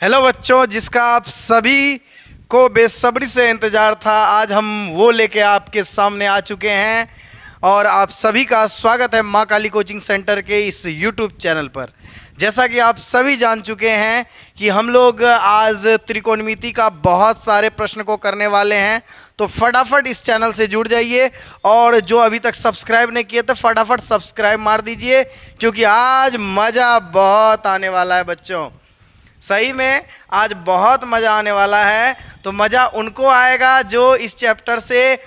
Hello बच्चों, जिसका आप सभी को बेसब्री से इंतज़ार था, आज हम वो लेके आपके सामने आ चुके हैं और आप सभी का स्वागत है माँ काली कोचिंग सेंटर के इस यूट्यूब चैनल पर। जैसा कि आप सभी जान चुके हैं कि हम लोग आज त्रिकोणमिति का बहुत सारे प्रश्न को करने वाले हैं, तो फटाफट इस चैनल से जुड़ जाइए और जो अभी तक सब्सक्राइब नहीं किए तो फटाफट सब्सक्राइब मार दीजिए, क्योंकि आज मज़ा बहुत आने वाला है बच्चों। सही में आज बहुत मज़ा आने वाला है। तो मज़ा उनको आएगा जो इस चैप्टर से,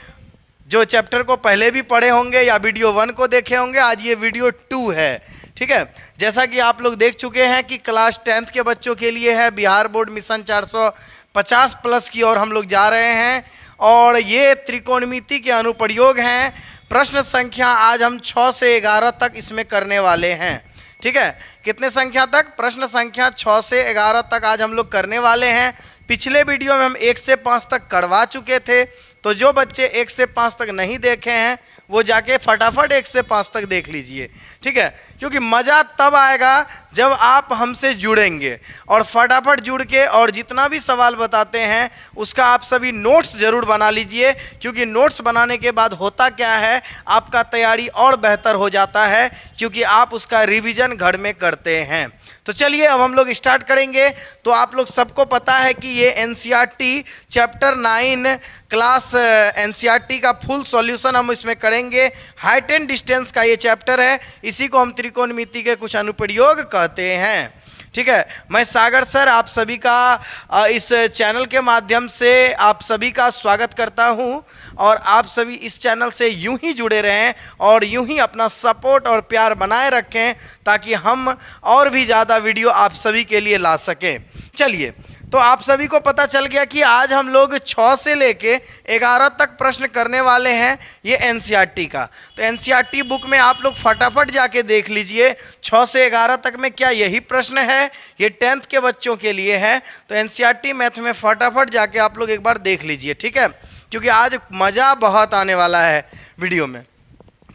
जो चैप्टर को पहले भी पढ़े होंगे या वीडियो 1 को देखे होंगे। आज ये वीडियो 2 है, ठीक है। जैसा कि आप लोग देख चुके हैं कि क्लास 10th के बच्चों के लिए है बिहार बोर्ड मिशन 450 प्लस की ओर हम लोग जा रहे हैं और ये त्रिकोणमिति के अनुप्रयोग हैं। प्रश्न संख्या आज हम 6 से 11 तक इसमें करने वाले हैं, ठीक है। कितने संख्या तक? प्रश्न संख्या 6 से 11 तक आज हम लोग करने वाले हैं। पिछले वीडियो में हम 1 से 5 तक करवा चुके थे, तो जो बच्चे 1 से 5 तक नहीं देखे हैं वो जाके फटाफट 1 से 5 तक देख लीजिए, ठीक है। क्योंकि मज़ा तब आएगा जब आप हमसे जुड़ेंगे और फटाफट जुड़ के और जितना भी सवाल बताते हैं उसका आप सभी नोट्स ज़रूर बना लीजिए, क्योंकि नोट्स बनाने के बाद होता क्या है, आपका तैयारी और बेहतर हो जाता है, क्योंकि आप उसका रिवीजन घर में करते हैं। तो चलिए अब हम लोग स्टार्ट करेंगे। तो आप लोग सबको पता है कि ये एनसीईआरटी चैप्टर 9 क्लास एनसीईआरटी का फुल सॉल्यूशन हम इसमें करेंगे। हाइट एंड डिस्टेंस का ये चैप्टर है, इसी को हम त्रिकोणमिति के कुछ अनुप्रयोग कहते हैं, ठीक है। मैं सागर सर आप सभी का इस चैनल के माध्यम से आप सभी का स्वागत करता हूं और आप सभी इस चैनल से यूं ही जुड़े रहें और यूं ही अपना सपोर्ट और प्यार बनाए रखें, ताकि हम और भी ज़्यादा वीडियो आप सभी के लिए ला सकें। चलिए, तो आप सभी को पता चल गया कि आज हम लोग 6 से लेके 11 तक प्रश्न करने वाले हैं ये एनसीईआरटी का। तो एनसीईआरटी बुक में आप लोग फटाफट जाके देख लीजिए 6 से 11 तक में क्या यही प्रश्न है, ये 10th के बच्चों के लिए है। तो एनसीईआरटी मैथ में फटाफट जाके आप लोग एक बार देख लीजिए, ठीक है, क्योंकि आज मज़ा बहुत आने वाला है वीडियो में।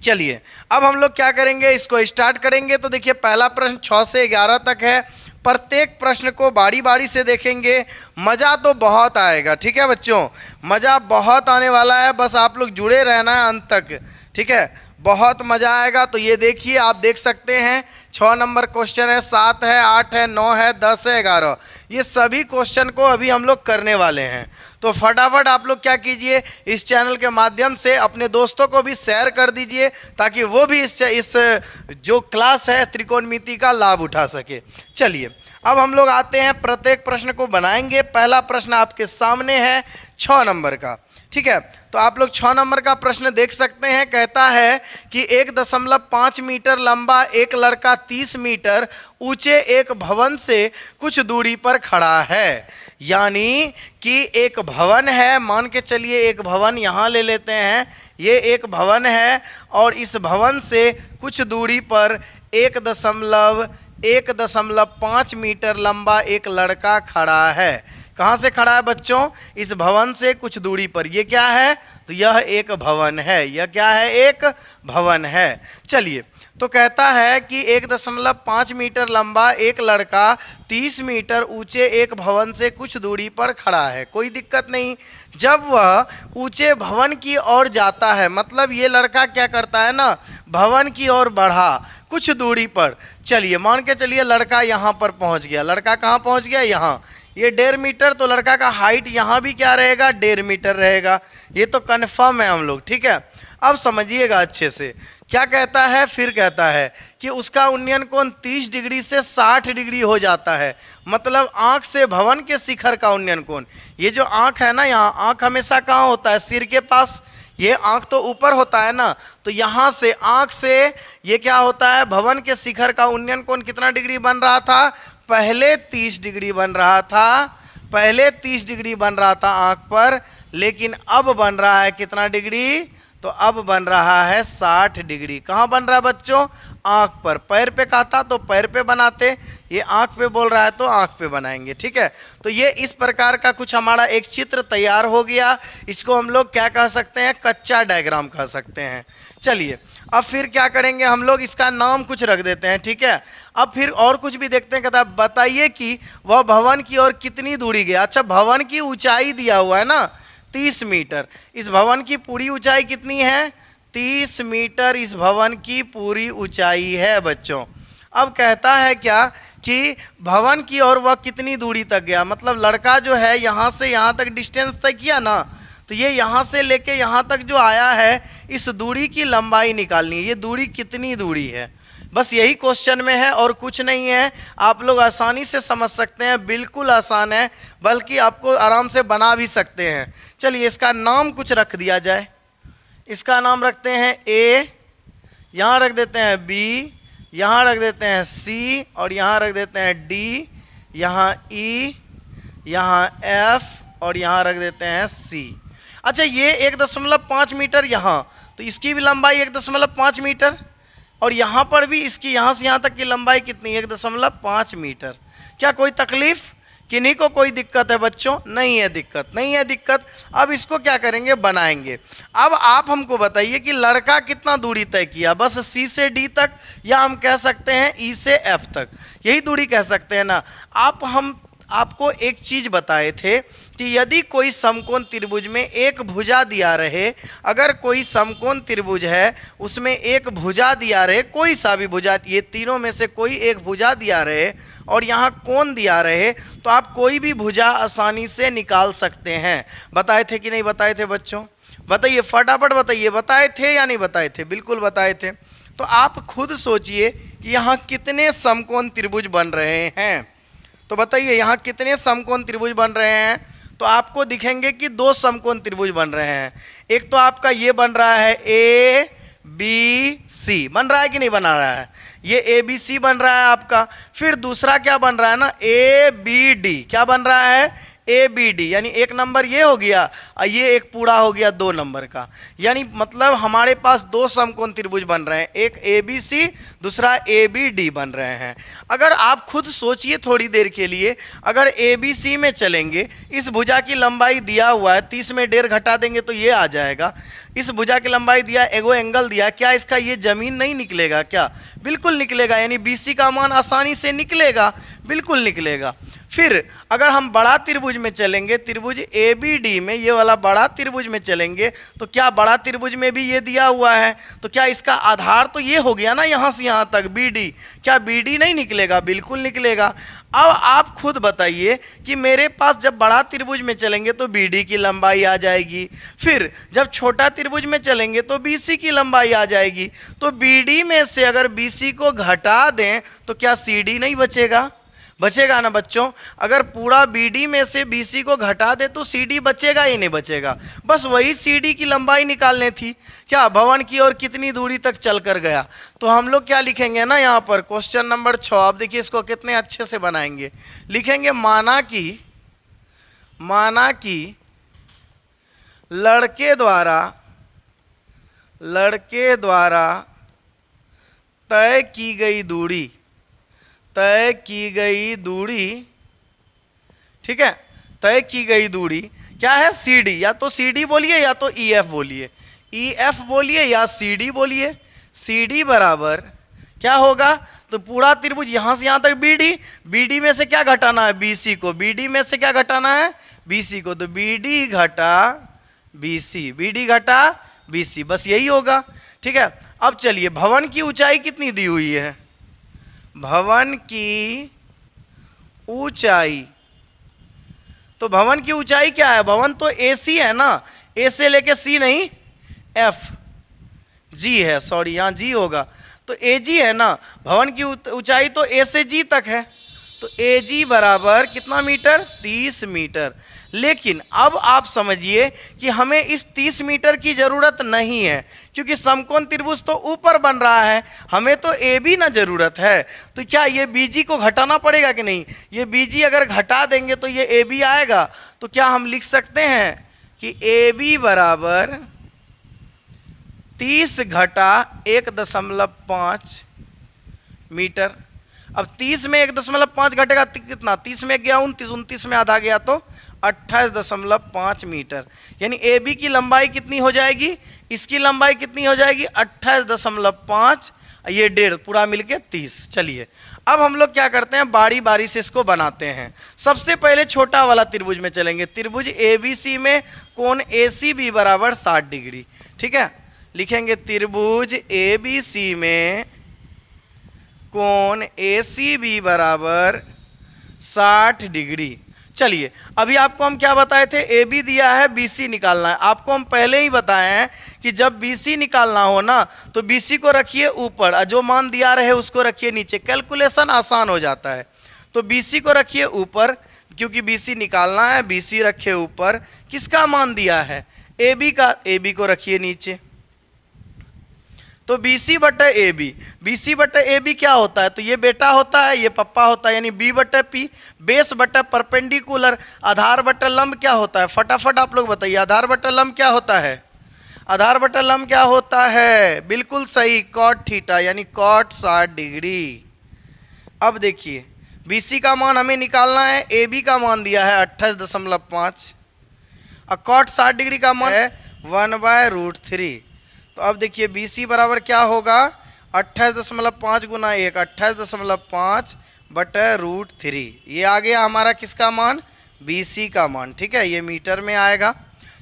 चलिए अब हम लोग क्या करेंगे, इसको स्टार्ट करेंगे। तो देखिए पहला प्रश्न 6 से 11 तक है। प्रत्येक प्रश्न को बारी बारी से देखेंगे, मज़ा तो बहुत आएगा, ठीक है बच्चों, मज़ा बहुत आने वाला है। बस आप लोग जुड़े रहना है अंत तक, ठीक है, बहुत मज़ा आएगा। तो ये देखिए, आप देख सकते हैं 6 नंबर क्वेश्चन है, 7 है, 8 है, 9 है, 10 है, 11, ये सभी क्वेश्चन को अभी हम लोग करने वाले हैं। तो फटाफट आप लोग क्या कीजिए, इस चैनल के माध्यम से अपने दोस्तों को भी शेयर कर दीजिए, ताकि वो भी इस जो क्लास है त्रिकोणमिति का लाभ उठा सके। चलिए अब हम लोग आते हैं, प्रत्येक प्रश्न को बनाएंगे। पहला प्रश्न आपके सामने है 6 नंबर का, ठीक है। तो आप लोग 6 नंबर का प्रश्न देख सकते हैं। कहता है कि 1.5 मीटर लंबा एक लड़का 30 मीटर ऊंचे एक भवन से कुछ दूरी पर खड़ा है। यानी कि एक भवन है, मान के चलिए एक भवन यहाँ ले लेते हैं, ये एक भवन है और इस भवन से कुछ दूरी पर 1.5 मीटर लंबा एक लड़का खड़ा है। कहाँ से खड़ा है बच्चों? इस भवन से कुछ दूरी पर। ये क्या है? तो यह एक भवन है। यह क्या है? एक भवन है। चलिए, तो कहता है कि 1.5 मीटर लंबा एक लड़का 30 मीटर ऊंचे एक भवन से कुछ दूरी पर खड़ा है। कोई दिक्कत नहीं। जब वह ऊंचे भवन की ओर जाता है, मतलब ये लड़का क्या करता है ना, भवन की ओर बढ़ा कुछ दूरी पर। चलिए मान के चलिए लड़का यहाँ पर पहुँच गया। लड़का कहाँ पहुँच गया? यहाँ। ये 1.5 मीटर, तो लड़का का हाइट यहाँ भी क्या रहेगा? 1.5 मीटर रहेगा। ये तो कन्फर्म है हम लोग, ठीक है। अब समझिएगा अच्छे से, क्या कहता है, फिर कहता है कि उसका उन्नयन कोण 30 डिग्री से 60 डिग्री हो जाता है। मतलब आँख से भवन के शिखर का उन्नयन कोण, ये जो आँख है ना, यहाँ आँख हमेशा कहाँ होता है? सिर के पास। ये आँख तो ऊपर होता है ना, तो यहाँ से आँख से ये क्या होता है, भवन के शिखर का उन्नयन कोण कितना डिग्री बन रहा था? पहले 30 डिग्री बन रहा था। पहले 30 डिग्री बन रहा था आँख पर, लेकिन अब बन रहा है कितना डिग्री? तो अब बन रहा है 60 डिग्री। कहाँ बन रहा है बच्चों? आँख पर। पैर पे कहता तो पैर पे बनाते, ये आँख पे बोल रहा है तो आँख पे बनाएंगे, ठीक है। तो ये इस प्रकार का कुछ हमारा एक चित्र तैयार हो गया। इसको हम लोग क्या कह सकते हैं? कच्चा डायग्राम कह सकते हैं। चलिए अब फिर क्या करेंगे हम लोग, इसका नाम कुछ रख देते हैं, ठीक है। अब फिर और कुछ भी देखते हैं, कहता है बताइए कि वह भवन की ओर कितनी दूरी गया। अच्छा, भवन की ऊंचाई दिया हुआ है ना 30 मीटर। इस भवन की पूरी ऊंचाई कितनी है? 30 मीटर इस भवन की पूरी ऊंचाई है बच्चों। अब कहता है क्या कि भवन की ओर वह कितनी दूरी तक गया, मतलब लड़का जो है यहाँ से यहाँ तक डिस्टेंस तय किया ना, तो ये यहाँ से लेके यहाँ तक जो आया है, इस दूरी की लंबाई निकालनी है। ये दूरी कितनी दूरी है, बस यही क्वेश्चन में है और कुछ नहीं है। आप लोग आसानी से समझ सकते हैं, बिल्कुल आसान है, बल्कि आपको आराम से बना भी सकते हैं। चलिए इसका नाम कुछ रख दिया जाए। इसका नाम रखते हैं ए, यहाँ रख देते हैं बी, यहाँ रख देते हैं सी, और यहाँ रख देते हैं डी, यहाँ ई, यहाँ एफ, और यहाँ रख देते हैं सी। अच्छा, ये 1.5 मीटर यहाँ, तो इसकी भी लंबाई 1.5 मीटर, और यहाँ पर भी इसकी यहाँ से यहाँ तक की लंबाई कितनी, 1.5 मीटर। क्या कोई तकलीफ, किन्हीं को कोई दिक्कत है बच्चों? नहीं है दिक्कत, नहीं है दिक्कत। अब इसको क्या करेंगे, बनाएंगे। अब आप हमको बताइए कि लड़का कितना दूरी तय किया, बस सी से डी तक, या हम कह सकते हैं ई से एफ तक, यही दूरी कह सकते हैं ना। हम आपको एक चीज़ बताए थे कि यदि कोई समकोण त्रिभुज में एक भुजा दिया रहे, अगर कोई समकोण त्रिभुज है उसमें एक भुजा दिया रहे, कोई सा भी भुजा, ये तीनों में से कोई एक भुजा दिया रहे और यहाँ कोण दिया रहे, तो आप कोई भी भुजा आसानी से निकाल सकते हैं। बताए थे कि नहीं बताए थे बच्चों? बताइए फटाफट बताइए, बताए थे या नहीं बताए थे? बिल्कुल बताए थे। तो आप खुद सोचिए कि यहाँ कितने समकोण त्रिभुज बन रहे हैं। तो बताइए यहाँ कितने समकोण त्रिभुज बन रहे हैं? तो आपको दिखेंगे कि 2 समकोण त्रिभुज बन रहे हैं। एक तो आपका ये बन रहा है ए बी सी, बन रहा है कि नहीं बना रहा है? ये ए बी सी बन रहा है आपका। फिर दूसरा क्या बन रहा है ना, ए बी डी। क्या बन रहा है? ए बी डी, यानी एक नंबर ये हो गया और ये एक पूरा हो गया 2 नंबर का। यानी मतलब हमारे पास 2 समकोण त्रिभुज बन रहे हैं, एक ए बी सी, दूसरा ए बी डी बन रहे हैं। अगर आप खुद सोचिए थोड़ी देर के लिए, अगर ए बी सी में चलेंगे, इस भुजा की लंबाई दिया हुआ है, 30 में 1.5 घटा देंगे तो ये आ जाएगा। इस भुजा की लंबाई दिया, एगो एंगल दिया, क्या इसका ये जमीन नहीं निकलेगा क्या? बिल्कुल निकलेगा, यानी बी सी का मान आसानी से निकलेगा, बिल्कुल निकलेगा। फिर अगर हम बड़ा त्रिभुज में चलेंगे, त्रिभुज ए बी डी में, ये वाला बड़ा त्रिभुज में चलेंगे, तो क्या बड़ा त्रिभुज में भी ये दिया हुआ है, तो क्या इसका आधार तो ये हो गया ना यहाँ से यहाँ तक बी डी, क्या बी डी नहीं निकलेगा? बिल्कुल निकलेगा। अब आप खुद बताइए कि मेरे पास जब बड़ा त्रिभुज में चलेंगे तो बी डी की लंबाई आ जाएगी, फिर जब छोटा त्रिभुज में चलेंगे तो बी सी की लंबाई आ जाएगी। तो बी डी में से अगर बी सी को घटा दें तो क्या सी डी नहीं बचेगा? बचेगा ना बच्चों। अगर पूरा BD में से BC को घटा दे तो CD बचेगा ही नहीं बचेगा। बस वही CD की लंबाई निकालनी थी। क्या भवन की ओर कितनी दूरी तक चल कर गया, तो हम लोग क्या लिखेंगे ना यहाँ पर क्वेश्चन नंबर 6। आप देखिए इसको कितने अच्छे से बनाएंगे। लिखेंगे माना कि लड़के द्वारा तय की गई ठीक है, तय की गई दूरी क्या है? CD, या तो CD बोलिए या तो EF बोलिए, EF बोलिए या CD बोलिए। CD बराबर क्या होगा? तो पूरा त्रिभुज यहाँ से यहाँ तक BD में से क्या घटाना है? BC को। BD में से क्या घटाना है? BC को। तो BD घटा BC, बस यही होगा। ठीक है, अब चलिए भवन की ऊंचाई कितनी दी हुई है? भवन की ऊंचाई, तो भवन की ऊंचाई क्या है? भवन तो AC है ना, A से लेके C नहीं, G है, सॉरी यहाँ G होगा, तो AG है ना। भवन की ऊंचाई तो A से G तक है, तो AG बराबर कितना मीटर? 30 मीटर। लेकिन अब आप समझिए कि हमें इस 30 मीटर की ज़रूरत नहीं है, क्योंकि समकोण त्रिभुज तो ऊपर बन रहा है, हमें तो AB ना ज़रूरत है। तो क्या ये BG को घटाना पड़ेगा कि नहीं? ये BG अगर घटा देंगे तो ये AB आएगा। तो क्या हम लिख सकते हैं कि AB बराबर 30 घटा 1.5 मीटर। अब 30 में 1.5 घटेगा कितना? 30 में गया 29, 29 में आधा गया तो 28.5 मीटर। यानी ए बी की लंबाई कितनी हो जाएगी, इसकी लंबाई कितनी हो जाएगी 28.5, ये 1.5 पूरा मिलके 30। चलिए अब हम लोग क्या करते हैं, बारी बारी से इसको बनाते हैं। सबसे पहले छोटा वाला त्रिभुज में चलेंगे। त्रिभुज ए बी सी में कोण ए सी बी बराबर 60 डिग्री। ठीक है, लिखेंगे त्रिभुज ए बी सी में कोण ए सी बी बराबर 60 डिग्री। चलिए अभी आपको हम क्या बताए थे, ए बी दिया है, बी सी निकालना है। आपको हम पहले ही बताए हैं कि जब बी सी निकालना हो ना तो बी सी को रखिए ऊपर और जो मान दिया रहे उसको रखिए नीचे, कैलकुलेशन आसान हो जाता है। तो बी सी को रखिए ऊपर क्योंकि बी सी निकालना है, बी सी रखे ऊपर। किसका मान दिया है, ए बी का, ए बी को रखिए नीचे। तो बी सी बटे ए बी, बी सी बटे ए बी क्या होता है, तो ये बेटा होता है, ये पप्पा होता है, यानी बी बटे पी। बेस बटे परपेंडिकुलर, आधार बटे लंब क्या होता है, फटाफट आप लोग बताइए, आधार बटे लंब क्या होता है, आधार बटे लंब क्या होता है, बिल्कुल सही, कॉट थीटा, यानी कॉट 60 डिग्री। अब देखिए बी सी का मान हमें निकालना है, ए बी का मान दिया है 28.5 और कॉट 60 डिग्री का मान है 1/√3। तो अब देखिए बी सी बराबर क्या होगा, 28.5 गुना 1, 28.5 बटे √3। ये आ गया हमारा किसका मान, बी सी का मान। ठीक है, ये मीटर में आएगा।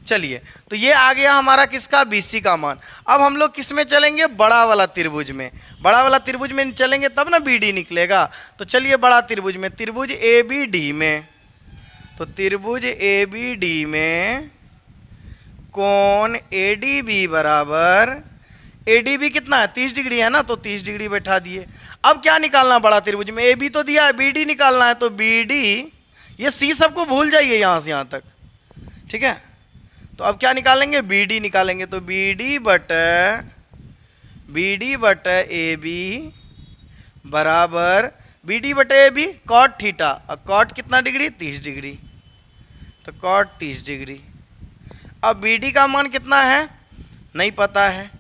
चलिए तो ये आ गया हमारा किसका, बी सी का मान। अब हम लोग किस में चलेंगे, बड़ा वाला त्रिभुज में। बड़ा वाला त्रिभुज में चलेंगे तब ना बी डी निकलेगा। तो चलिए बड़ा त्रिभुज में, त्रिभुज ए बी डी में। तो त्रिभुज ए बी डी में कोण ए डी बी बराबर, ए डी बी कितना है 30 डिग्री है ना, तो 30 डिग्री बैठा दिए। अब क्या निकालना बड़ा त्रिभुज में, ए बी तो दिया है, बी डी निकालना है। तो बी डी, ये सी सबको भूल जाइए यहाँ से यहाँ तक। ठीक है, तो अब क्या निकालेंगे, बी डी निकालेंगे। तो बी डी बटे ए बी बराबर, बी डी बटे ए बी कॉट थीटा, और कॉट कितना डिग्री 30 डिग्री, तो कॉट 30 डिग्री। अब बी डी का मान कितना है नहीं पता है,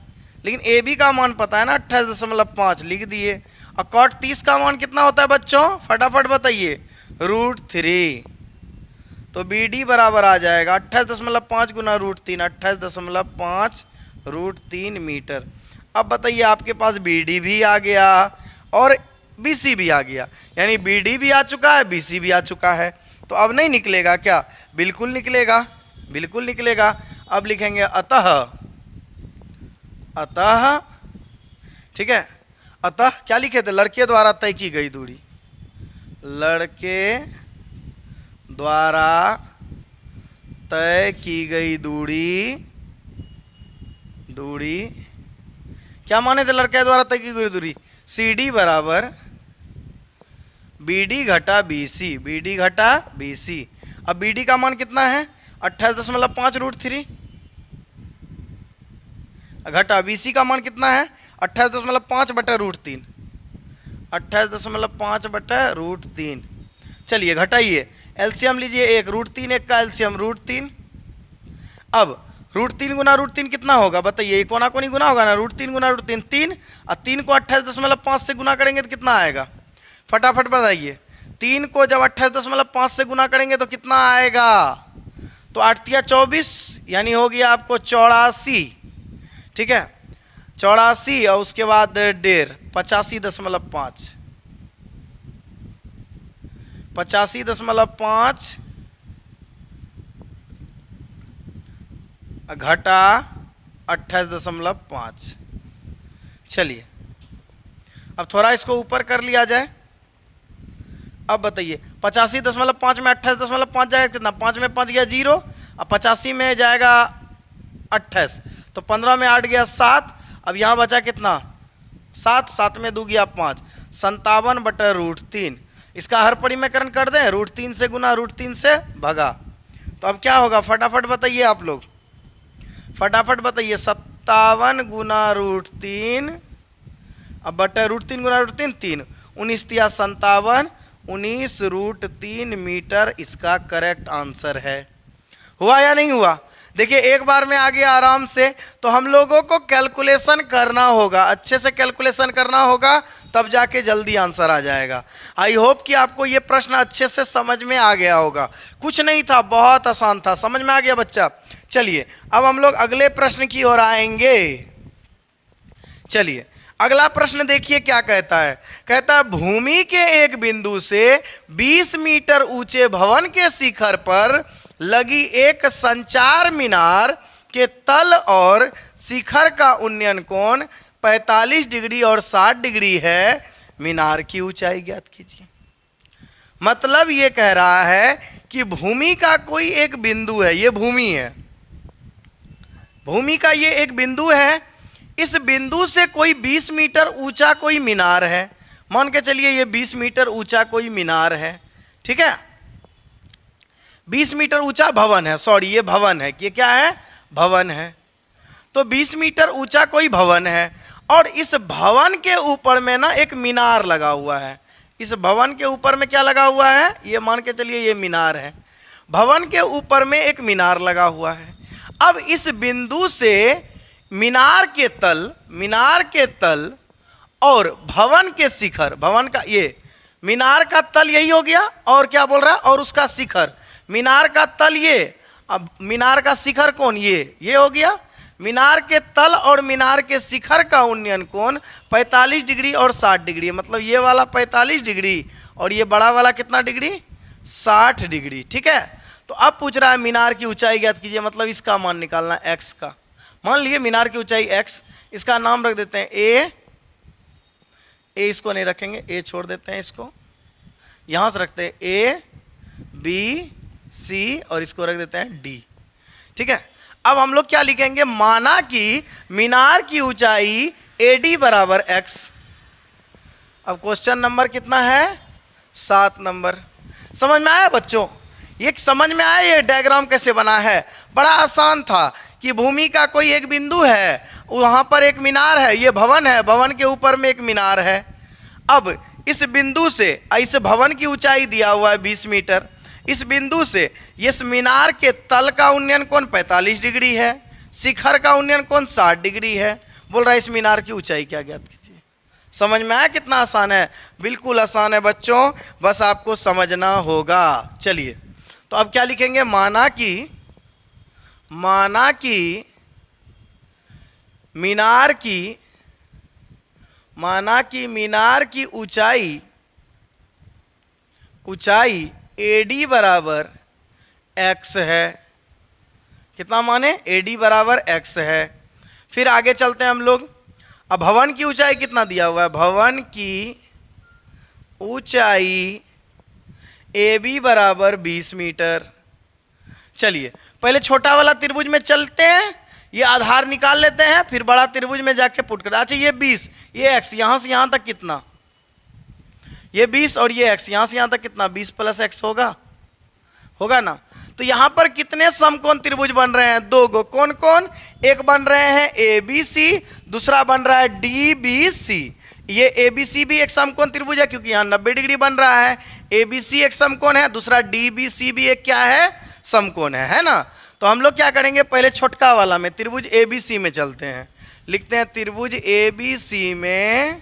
लेकिन ए बी का मान पता है ना 28.5 लिख दिए। और कॉट 30 का मान कितना होता है बच्चों, फटाफट बताइए, √3। तो बी डी बराबर आ जाएगा 28.5 गुना √3, 28.5 √3 मीटर। अब बताइए आपके पास बी डी भी आ गया और बी सी भी आ गया, यानी बी डी भी आ चुका है, बी सी भी आ चुका है। तो अब नहीं निकलेगा क्या, बिल्कुल निकलेगा, बिल्कुल निकलेगा। अब लिखेंगे अतः, अतः, ठीक है, अतः क्या लिखे थे, लड़के द्वारा तय की गई दूरी, लड़के द्वारा तय की गई दूरी, दूरी क्या माने थे, लड़के द्वारा तय की गई दूरी, सी डी बराबर बी डी घटा बी सी, बी डी घटा बी सी। अब बी डी का मान कितना है 28.5 √3 घटा बी सी का मान कितना है 28.5 बटे √3, 28.5 बटे √3। चलिए घटाइए, एलसीएम लीजिए, एक √3, एक का एलसीएम √3। अब √3 गुना √3 कितना होगा बताइए, ये कोना कोनी गुना होगा ना, √3 गुना √3 3, और 3 को 28.5 से गुना करेंगे तो कितना आएगा, फटाफट बताइए। 3 को जब 28.5 से गुना करेंगे तो कितना आएगा, तो 8 या 24, यानी हो गया आपको 84। ठीक है, 84 और उसके बाद 1.5, 85.5, 85.5 घटा 28.5। चलिए अब थोड़ा इसको ऊपर कर लिया जाए। अब बताइए 85.5 में 28.5 जाएगा कितना, 5 में 5 गया 0, अब 85 में जाएगा 28, तो 15 में 8 गया 7, अब यहाँ बचा कितना 7, 7 में 2 गया 5, 57 बटे √3। इसका हर परिमेयकरण कर दें, √3 से गुना √3 से भगा, तो अब क्या होगा फटाफट बताइए आप लोग, फटाफट बताइए। 57 गुना √3, अब बटे √3 गुना √3 3, 19 या 57, 19 √3 मीटर इसका करेक्ट आंसर है। हुआ या नहीं हुआ, देखिए एक बार में आ गया आराम से। तो हम लोगों को कैलकुलेशन करना होगा, अच्छे से कैलकुलेशन करना होगा, तब जाके जल्दी आंसर आ जाएगा। आई होप कि आपको ये प्रश्न अच्छे से समझ में आ गया होगा। कुछ नहीं था, बहुत आसान था, समझ में आ गया बच्चा। चलिए अब हम लोग अगले प्रश्न की ओर आएंगे। चलिए अगला प्रश्न देखिए क्या कहता है। कहता है भूमि के एक बिंदु से 20 मीटर ऊंचे भवन के शिखर पर लगी एक संचार मीनार के तल और शिखर का उन्नयन कोण 45 डिग्री और 60 डिग्री है। मीनार की ऊंचाई ज्ञात कीजिए। मतलब ये कह रहा है कि भूमि का कोई एक बिंदु है, ये भूमि है, भूमि का ये एक बिंदु है। इस बिंदु से कोई 20 मीटर ऊंचा कोई मीनार है। मान के चलिए ये 20 मीटर ऊंचा कोई मीनार है, ठीक है। 20 मीटर ऊंचा भवन है, सॉरी ये भवन है, ये क्या है, भवन है। तो 20 मीटर ऊंचा कोई भवन है और इस भवन के ऊपर में ना एक मीनार लगा हुआ है। इस भवन के ऊपर में क्या लगा हुआ है, ये मान के चलिए ये मीनार है। भवन के ऊपर में एक मीनार लगा हुआ है। अब इस बिंदु से मीनार के तल और भवन के शिखर, भवन का ये मीनार का तल यही हो गया, और क्या बोल रहा है, और उसका शिखर। मीनार का तल ये, अब मीनार का शिखर कौन, ये हो गया। मीनार के तल और मीनार के शिखर का उन्नयन कोण 45 डिग्री और 60 डिग्री, मतलब ये वाला 45 डिग्री और ये बड़ा वाला कितना डिग्री, 60 डिग्री, ठीक है। तो अब पूछ रहा है मीनार की ऊंचाई ज्ञात कीजिए, मतलब इसका मान निकालना x का। मान लिए मीनार की ऊंचाई x, इसका नाम रख देते हैं a, इसको नहीं रखेंगे, a छोड़ देते हैं, इसको यहां से रखते हैं a b c और इसको रख देते हैं d, ठीक है। अब हम लोग क्या लिखेंगे, माना कि मीनार की ऊंचाई AD बराबर x। अब क्वेश्चन नंबर कितना है, 7 नंबर। समझ में आया बच्चों, ये समझ में आया ये डायग्राम कैसे बना है। बड़ा आसान था कि भूमि का कोई एक बिंदु है, वहाँ पर एक मीनार है, ये भवन है, भवन के ऊपर में एक मीनार है। अब इस बिंदु से, इस भवन की ऊंचाई दिया हुआ है 20 मीटर, इस बिंदु से इस मीनार के तल का उन्नयन कोण 45 डिग्री है, शिखर का उन्नयन कोण 60 डिग्री है। बोल रहा है इस मीनार की ऊंचाई क्या ज्ञात कीजिए। समझ में आया कितना आसान है, बिल्कुल आसान है बच्चों, बस आपको समझना होगा। चलिए तो अब क्या लिखेंगे, माना कि मीनार की ऊंचाई AD बराबर x है। कितना माने, AD बराबर x है। फिर आगे चलते हैं हम लोग। अब भवन की ऊंचाई कितना दिया हुआ है, भवन की ऊंचाई AB बराबर 20 मीटर। चलिए पहले छोटा वाला त्रिभुज में चलते हैं, ये आधार निकाल लेते हैं, फिर बड़ा त्रिभुज में जाके पुट कर। अच्छा ये 20, ये x, यहां से यहां तक कितना, ये 20 और ये x, यहां से यहां तक कितना, 20 प्लस x होगा ना। तो यहां पर कितने समकोण त्रिभुज बन रहे हैं, 2 गो। कौन कौन, एक बन रहे हैं ABC, दूसरा बन रहा है DBC। ये ABC भी एक समकोण त्रिभुज है क्योंकि यहाँ 90 डिग्री बन रहा है। ABC एक समकोण है, दूसरा DBC भी एक क्या है, समकोण है ना। तो हम लोग क्या करेंगे, पहले छोटका वाला में त्रिभुज ABC में चलते हैं। लिखते हैं त्रिभुज ABC में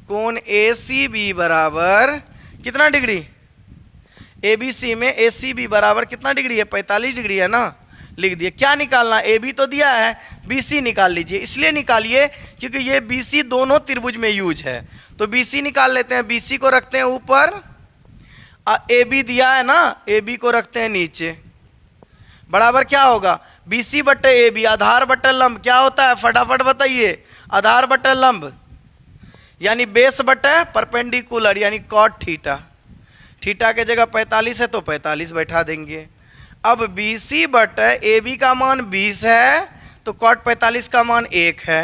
कोण ACB बराबर कितना डिग्री, ABC में ACB बराबर कितना डिग्री है, 45 डिग्री है ना। लिख दिए। क्या निकालना, AB तो दिया है, BC निकाल लीजिए। इसलिए निकालिए क्योंकि ये BC दोनों त्रिभुज में यूज है, तो BC निकाल लेते हैं। BC को रखते हैं ऊपर, AB दिया है ना, AB को रखते हैं नीचे। बराबर क्या होगा, BC बटे AB, आधार बटे लंब क्या होता है, फटाफट बताइए। आधार बटे लंब यानी बेस बटे परपेंडिकुलर यानी कॉट थीटा। थीटा के जगह 45 है तो 45 बैठा देंगे। अब BC बटे AB का मान 20 है तो कॉट 45 का मान 1 है।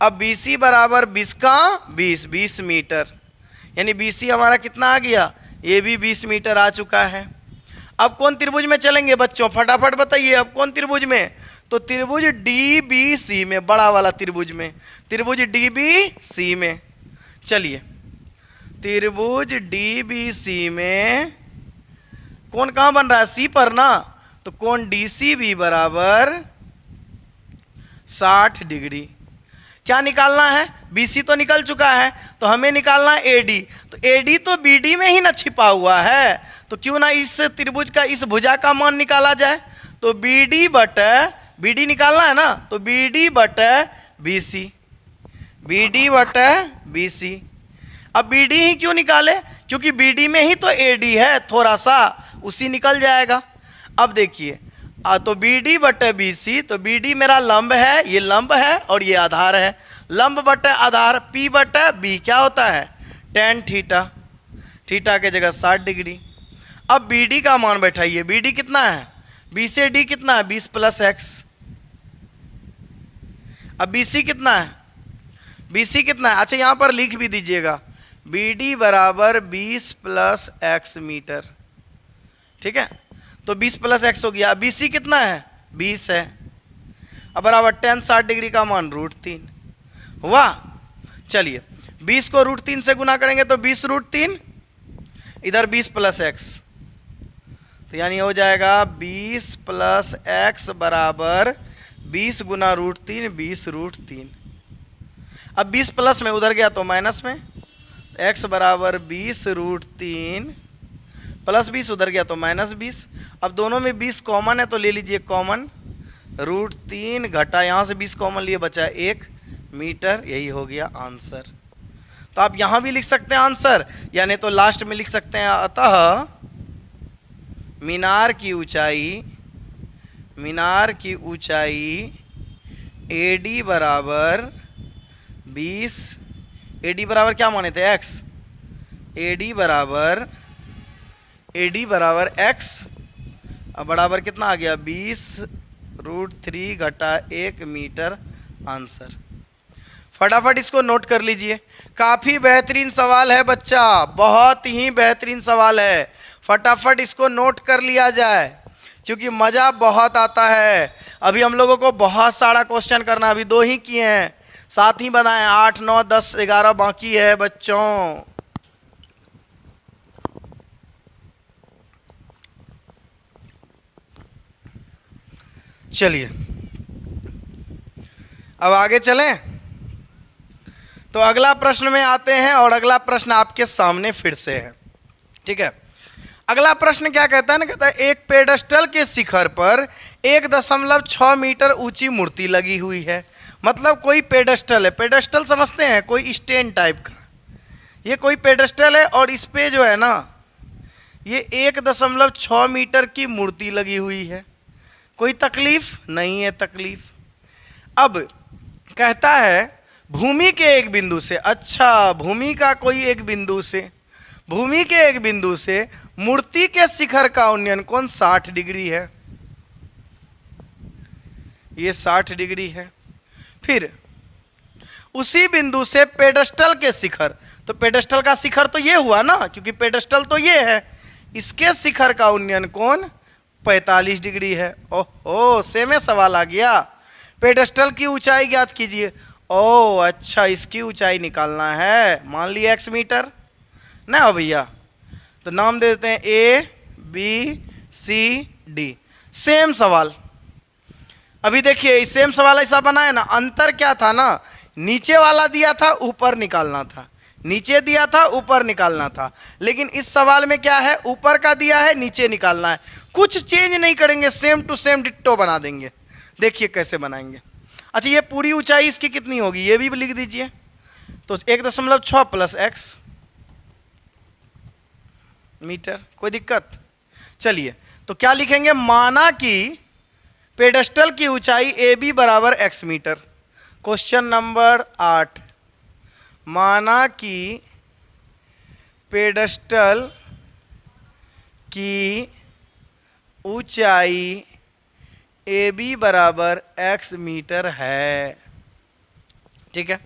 अब BC बराबर 20 का 20 मीटर, यानी BC हमारा कितना आ गया, AB 20 मीटर आ चुका है। अब कौन त्रिभुज में चलेंगे बच्चों, फटाफट बताइए। अब कौन त्रिभुज में, तो त्रिभुज DBC में, बड़ा वाला त्रिभुज में, त्रिभुज DBC में। चलिए त्रिभुज DBC में कौन कहाँ बन रहा है, C पर ना, तो कोण DCB बराबर 60 डिग्री। क्या निकालना है? BC तो निकल चुका है, तो हमें निकालना है AD। तो AD तो BD में ही ना छिपा हुआ है, तो क्यों ना इस त्रिभुज का, इस भुजा का मान निकाला जाए। तो BD बटे, BD निकालना है ना, तो BD बटे BC, BD बटे BC। अब BD ही क्यों निकाले? क्योंकि BD में ही तो AD है, थोड़ा सा उसी निकल जाएगा। अब देखिए, तो BD बटे BC, तो BD मेरा लंब है, ये लंब है और ये आधार है। लंब बटे आधार, P बटे B क्या होता है? tan थीटा, थीटा के जगह 60 डिग्री। अब BD का मान बैठाइए, BD कितना है? B से D कितना है? 20 + x। अब BC कितना है? BC कितना है? अच्छा यहाँ पर लिख भी दीजिएगा, BD बराबर 20 + x मीटर। ठीक है, तो 20 + x हो गया। BC कितना है? 20 है। अब बराबर tan 60 डिग्री का मान √3 हुआ। चलिए 20 को √3 से गुना करेंगे तो 20 √3, इधर 20 + x, तो यानी हो जाएगा 20 + x बराबर 20 गुना √3, 20 √3। अब 20 प्लस में उधर गया तो माइनस में, x बराबर 20 √3 प्लस 20 उधर गया तो -20। अब दोनों में 20 कॉमन है तो ले लीजिए कॉमन, √3 घटा यहाँ से 20 कॉमन लिए, बचा 1 मीटर। यही हो गया आंसर। तो आप यहाँ भी लिख सकते हैं आंसर, यानी तो लास्ट में लिख सकते हैं, अतः मीनार की ऊंचाई AD बराबर 20, AD बराबर क्या माने थे? x, AD बराबर x, अब बराबर कितना आ गया? 20 √3 घटा 1 मीटर आंसर। फटाफट इसको नोट कर लीजिए। काफ़ी बेहतरीन सवाल है बच्चा, बहुत ही बेहतरीन सवाल है। फटाफट इसको नोट कर लिया जाए, क्योंकि मज़ा बहुत आता है। अभी हम लोगों को बहुत सारा क्वेश्चन करना, अभी 2 ही किए हैं, 7 ही बनाए, 8, 9, 10, 11 बाकी है बच्चों। चलिए अब आगे चलें। तो अगला प्रश्न में आते हैं, और अगला प्रश्न आपके सामने फिर से है। ठीक है, अगला प्रश्न क्या कहता है ना, कहता है एक पेडेस्टल के शिखर पर 1.6 मीटर ऊंची मूर्ति लगी हुई है। मतलब कोई पेडेस्टल है, पेडेस्टल समझते हैं, कोई स्टैंड टाइप का, ये कोई पेडेस्टल है और इस पे जो है ना ये 1.6 मीटर की मूर्ति लगी हुई है। कोई तकलीफ नहीं है? तकलीफ। अब कहता है भूमि के एक बिंदु से, अच्छा भूमि का कोई एक बिंदु से, भूमि के एक बिंदु से मूर्ति के शिखर का उन्नयन कोण 60 डिग्री है। ये 60 डिग्री है। फिर उसी बिंदु से पेडेस्टल के शिखर, तो पेडेस्टल का शिखर तो ये हुआ ना, क्योंकि पेडेस्टल तो ये है, इसके शिखर का उन्नयन कोण 45 डिग्री है। ओहो, सेम सवाल आ गया। पेडेस्टल की ऊंचाई ज्ञात कीजिए। ओह अच्छा, इसकी ऊंचाई निकालना है, मान लिया x मीटर ना हो भैया, तो नाम दे देते हैं ABCD। सेम सवाल। अभी देखिए सेम सवाल ऐसा बना है ना, अंतर क्या था ना, नीचे वाला दिया था ऊपर निकालना था, नीचे दिया था ऊपर निकालना था, लेकिन इस सवाल में क्या है, ऊपर का दिया है नीचे निकालना है। कुछ चेंज नहीं करेंगे, सेम टू सेम डिट्टो बना देंगे। देखिए कैसे बनाएंगे। अच्छा ये पूरी ऊंचाई इसकी कितनी होगी, ये भी लिख दीजिए। तो 1.6 + x मीटर, कोई दिक्कत? चलिए तो क्या लिखेंगे, माना कि पेडेस्टल की ऊंचाई AB बराबर x मीटर। क्वेश्चन नंबर 8, माना कि पेडेस्टल की ऊंचाई AB बराबर x मीटर है। ठीक है,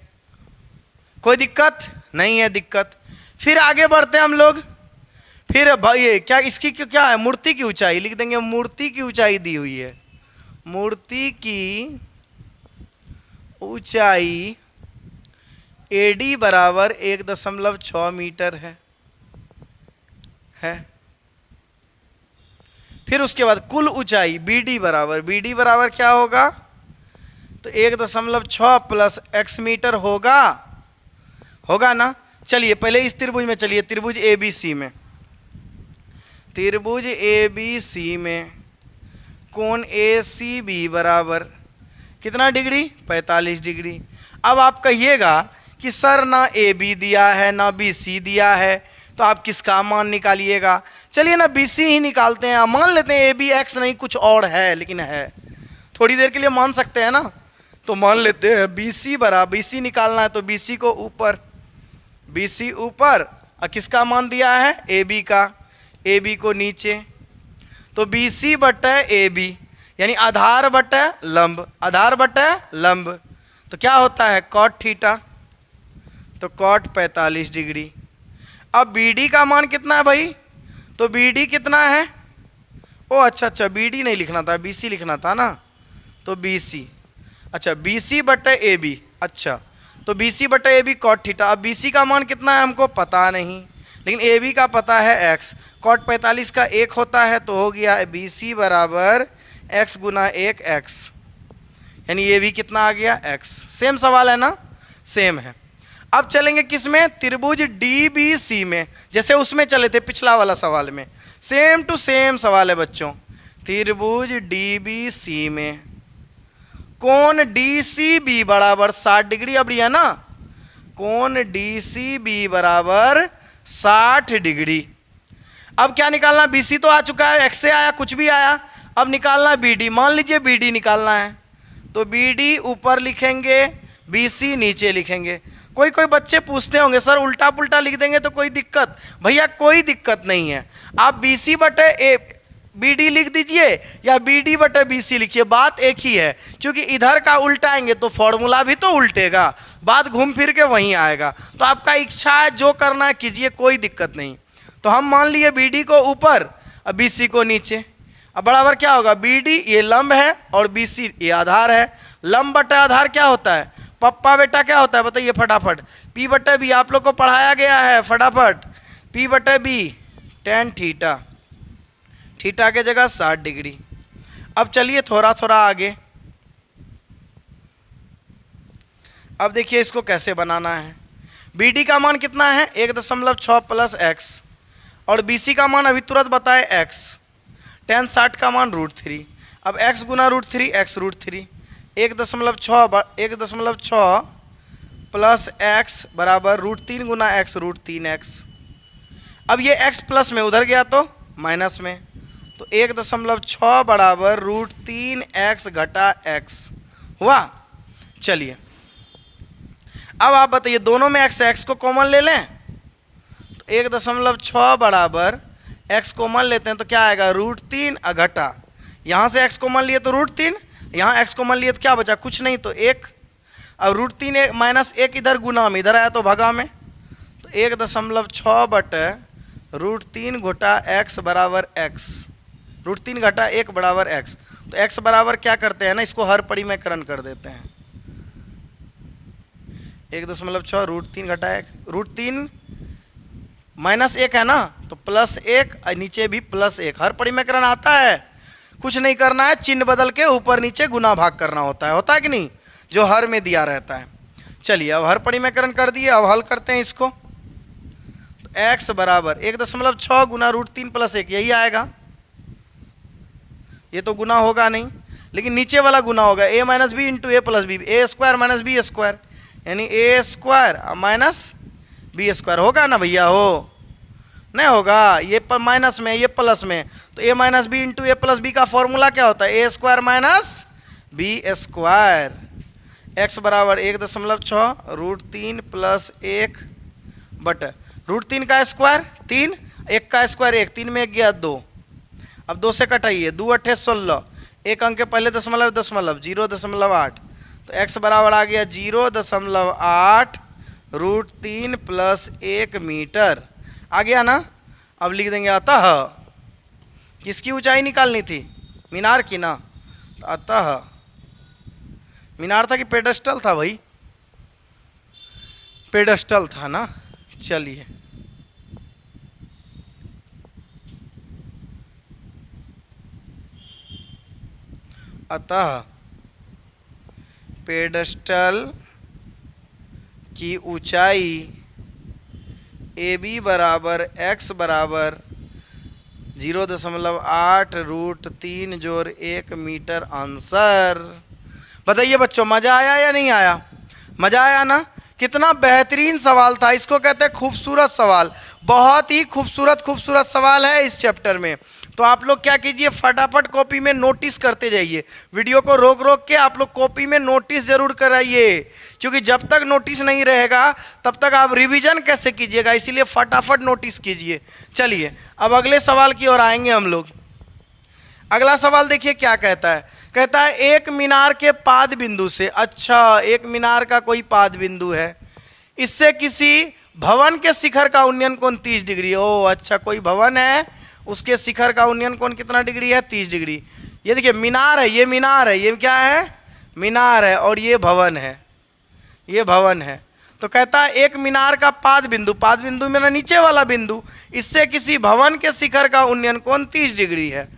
कोई दिक्कत नहीं है? दिक्कत। फिर आगे बढ़ते हैं हम लोग। फिर भाई क्या इसकी क्या है, मूर्ति की ऊंचाई लिख देंगे। मूर्ति की ऊंचाई दी हुई है, मूर्ति की ऊंचाई AD बराबर 1.6 मीटर है। फिर उसके बाद कुल ऊंचाई BD बराबर क्या होगा, तो 1.6 प्लस x मीटर होगा ना। चलिए पहले इस त्रिभुज में चलिए, त्रिभुज ABC में कोण ACB बराबर कितना डिग्री, 45 डिग्री। अब आप कहिएगा कि सर ना AB दिया है ना BC दिया है, तो आप किसका मान निकालिएगा। चलिए ना BC ही निकालते हैं, मान लेते हैं AB x नहीं कुछ और है, लेकिन है, थोड़ी देर के लिए मान सकते हैं ना। तो मान लेते हैं BC निकालना है तो BC ऊपर और किसका मान दिया है, AB का, AB को नीचे, तो BC बटा AB यानी आधार बटा लंब, तो क्या होता है कॉट थीटा, तो कॉट 45 डिग्री। अब BD का मान कितना है भाई, तो BD कितना है, ओ अच्छा BD नहीं लिखना था, BC लिखना था ना, तो BC, अच्छा BC बटा AB, अच्छा तो BC बटा AB कॉट थीटा। अब BC का मान कितना है हमको पता नहीं, लेकिन AB का पता है x, कॉट 45 का 1 होता है, तो हो गया BC बराबर x गुना 1x, यानी AB कितना आ गया x। सेम सवाल है ना, सेम है। अब चलेंगे किस में, त्रिभुज DBC में, जैसे उसमें चले थे पिछला वाला सवाल में, सेम टू सेम सवाल है बच्चों। त्रिभुज DBC में कोण DCB बराबर 60 डिग्री, अब है ना, कोण DCB बराबर 60 डिग्री। अब क्या निकालना, BC तो आ चुका है, x से आया कुछ भी आया, अब निकालना BD। मान लीजिए BD निकालना है, तो BD ऊपर लिखेंगे, BC नीचे लिखेंगे। कोई बच्चे पूछते होंगे सर उल्टा पुल्टा लिख देंगे तो कोई दिक्कत, भैया कोई दिक्कत नहीं है, आप BC बटे BD लिख दीजिए या BD बटे BC लिखिए, बात एक ही है, क्योंकि इधर का उल्टाएंगे तो फॉर्मूला भी तो उल्टेगा, बात घूम फिर के वहीं आएगा। तो आपका इच्छा है जो करना है कीजिए, कोई दिक्कत नहीं। तो हम मान लिए BD को ऊपर और BC को नीचे, अब बराबर क्या होगा, BD ये लंब है और BC ये आधार है, लंब बटा आधार क्या होता है, पप्पा बेटा क्या होता है बताइए फटाफट, P बटा B, आप लोग को पढ़ाया गया है फटाफट, P बटा B tan थीटा, थीटा के जगह 60 डिग्री। अब चलिए थोड़ा आगे, अब देखिए इसको कैसे बनाना है। BD का मान कितना है 1.6 प्लस x और BC का मान अभी तुरंत बताए x, tan 60 का मान √3, अब x गुना √3 x √3, 1.6 प्लस x बराबर √3 गुना x √3x। अब ये x प्लस में उधर गया तो माइनस में, तो 1.6 बराबर √3x घटा x हुआ। चलिए अब आप बताइए दोनों में x को कॉमन ले लें, तो 1.6 बराबर x कॉमन लेते हैं तो क्या आएगा √3 घटा, यहाँ से x कॉमन लिए तो √3, यहाँ x कॉमन लिए तो क्या बचा कुछ नहीं तो 1, अब √3 माइनस 1 इधर गुना में, इधर आया तो भगा में, तो 1.6 बटे √3 घटा x बराबर x, √3 घटा 1 बराबर x, तो x बराबर क्या करते हैं ना, इसको हर परिमेयकरण कर देते हैं, 1.6 √3 घटा 1, √3 माइनस 1 है ना, तो प्लस 1 नीचे भी प्लस 1, हर परिमेयकरण आता है, कुछ नहीं करना है, चिन्ह बदल के ऊपर नीचे गुना भाग करना होता है कि नहीं, जो हर में दिया रहता है। चलिए अब हर परिमेयकरण कर दिए, अब हल करते हैं इसको, तो x बराबर 1.6 गुना √3 प्लस 1 यही आएगा, ये तो गुना होगा नहीं, लेकिन नीचे वाला गुना होगा, a minus B into A plus B, A square minus B square, यानी A square minus B square होगा ना भैया, हो नहीं होगा, ये माइनस में ये प्लस में, तो a minus B into A plus B का फॉर्मूला क्या होता है, A square minus B square, x बराबर 1.6 √3 प्लस 1 बट √3 का स्क्वायर 3, 1 का स्क्वायर 1, 3 में 1 गया 2, अब 2 से कटाइए, 2 8 16, एक अंक के पहले दशमलव 0.8, तो x बराबर आ गया 0.8 √3 प्लस 1 मीटर आ गया ना। अब लिख देंगे अतः, किसकी ऊंचाई निकालनी थी, मीनार की ना, तो अतः मीनार था कि पेडस्टल था भाई, पेडस्टल था ना। चलिए अतः पेडस्टल की ऊंचाई AB बराबर x बराबर 0.8√3 जोड़ 1 मीटर आंसर। बताइए बच्चों, मजा आया या नहीं आया? मजा आया ना? कितना बेहतरीन सवाल था। इसको कहते हैं खूबसूरत सवाल। बहुत ही खूबसूरत सवाल है इस चैप्टर में। तो आप लोग क्या कीजिए, फटाफट कॉपी में नोटिस करते जाइए। वीडियो को रोक रोक के आप लोग कॉपी में नोटिस जरूर कराइए, क्योंकि जब तक नोटिस नहीं रहेगा तब तक आप रिवीजन कैसे कीजिएगा। इसीलिए फटाफट नोटिस कीजिए। चलिए अब अगले सवाल की ओर आएंगे हम लोग। अगला सवाल देखिए क्या कहता है। कहता है एक मीनार के पाद बिंदु से, अच्छा एक मीनार का कोई पाद बिंदु है, इससे किसी भवन के शिखर का उन्नयन कोण 30 डिग्री। ओ अच्छा, कोई भवन है, उसके शिखर का उन्नयन कोण कितना डिग्री है? 30 डिग्री। ये देखिए मीनार है, ये मीनार है, ये क्या है? मीनार है, और ये भवन है, ये भवन है। तो कहता है एक मीनार का पाद बिंदु मेरा नीचे वाला बिंदु, इससे किसी भवन के शिखर का उन्नयन कोण 30 डिग्री है,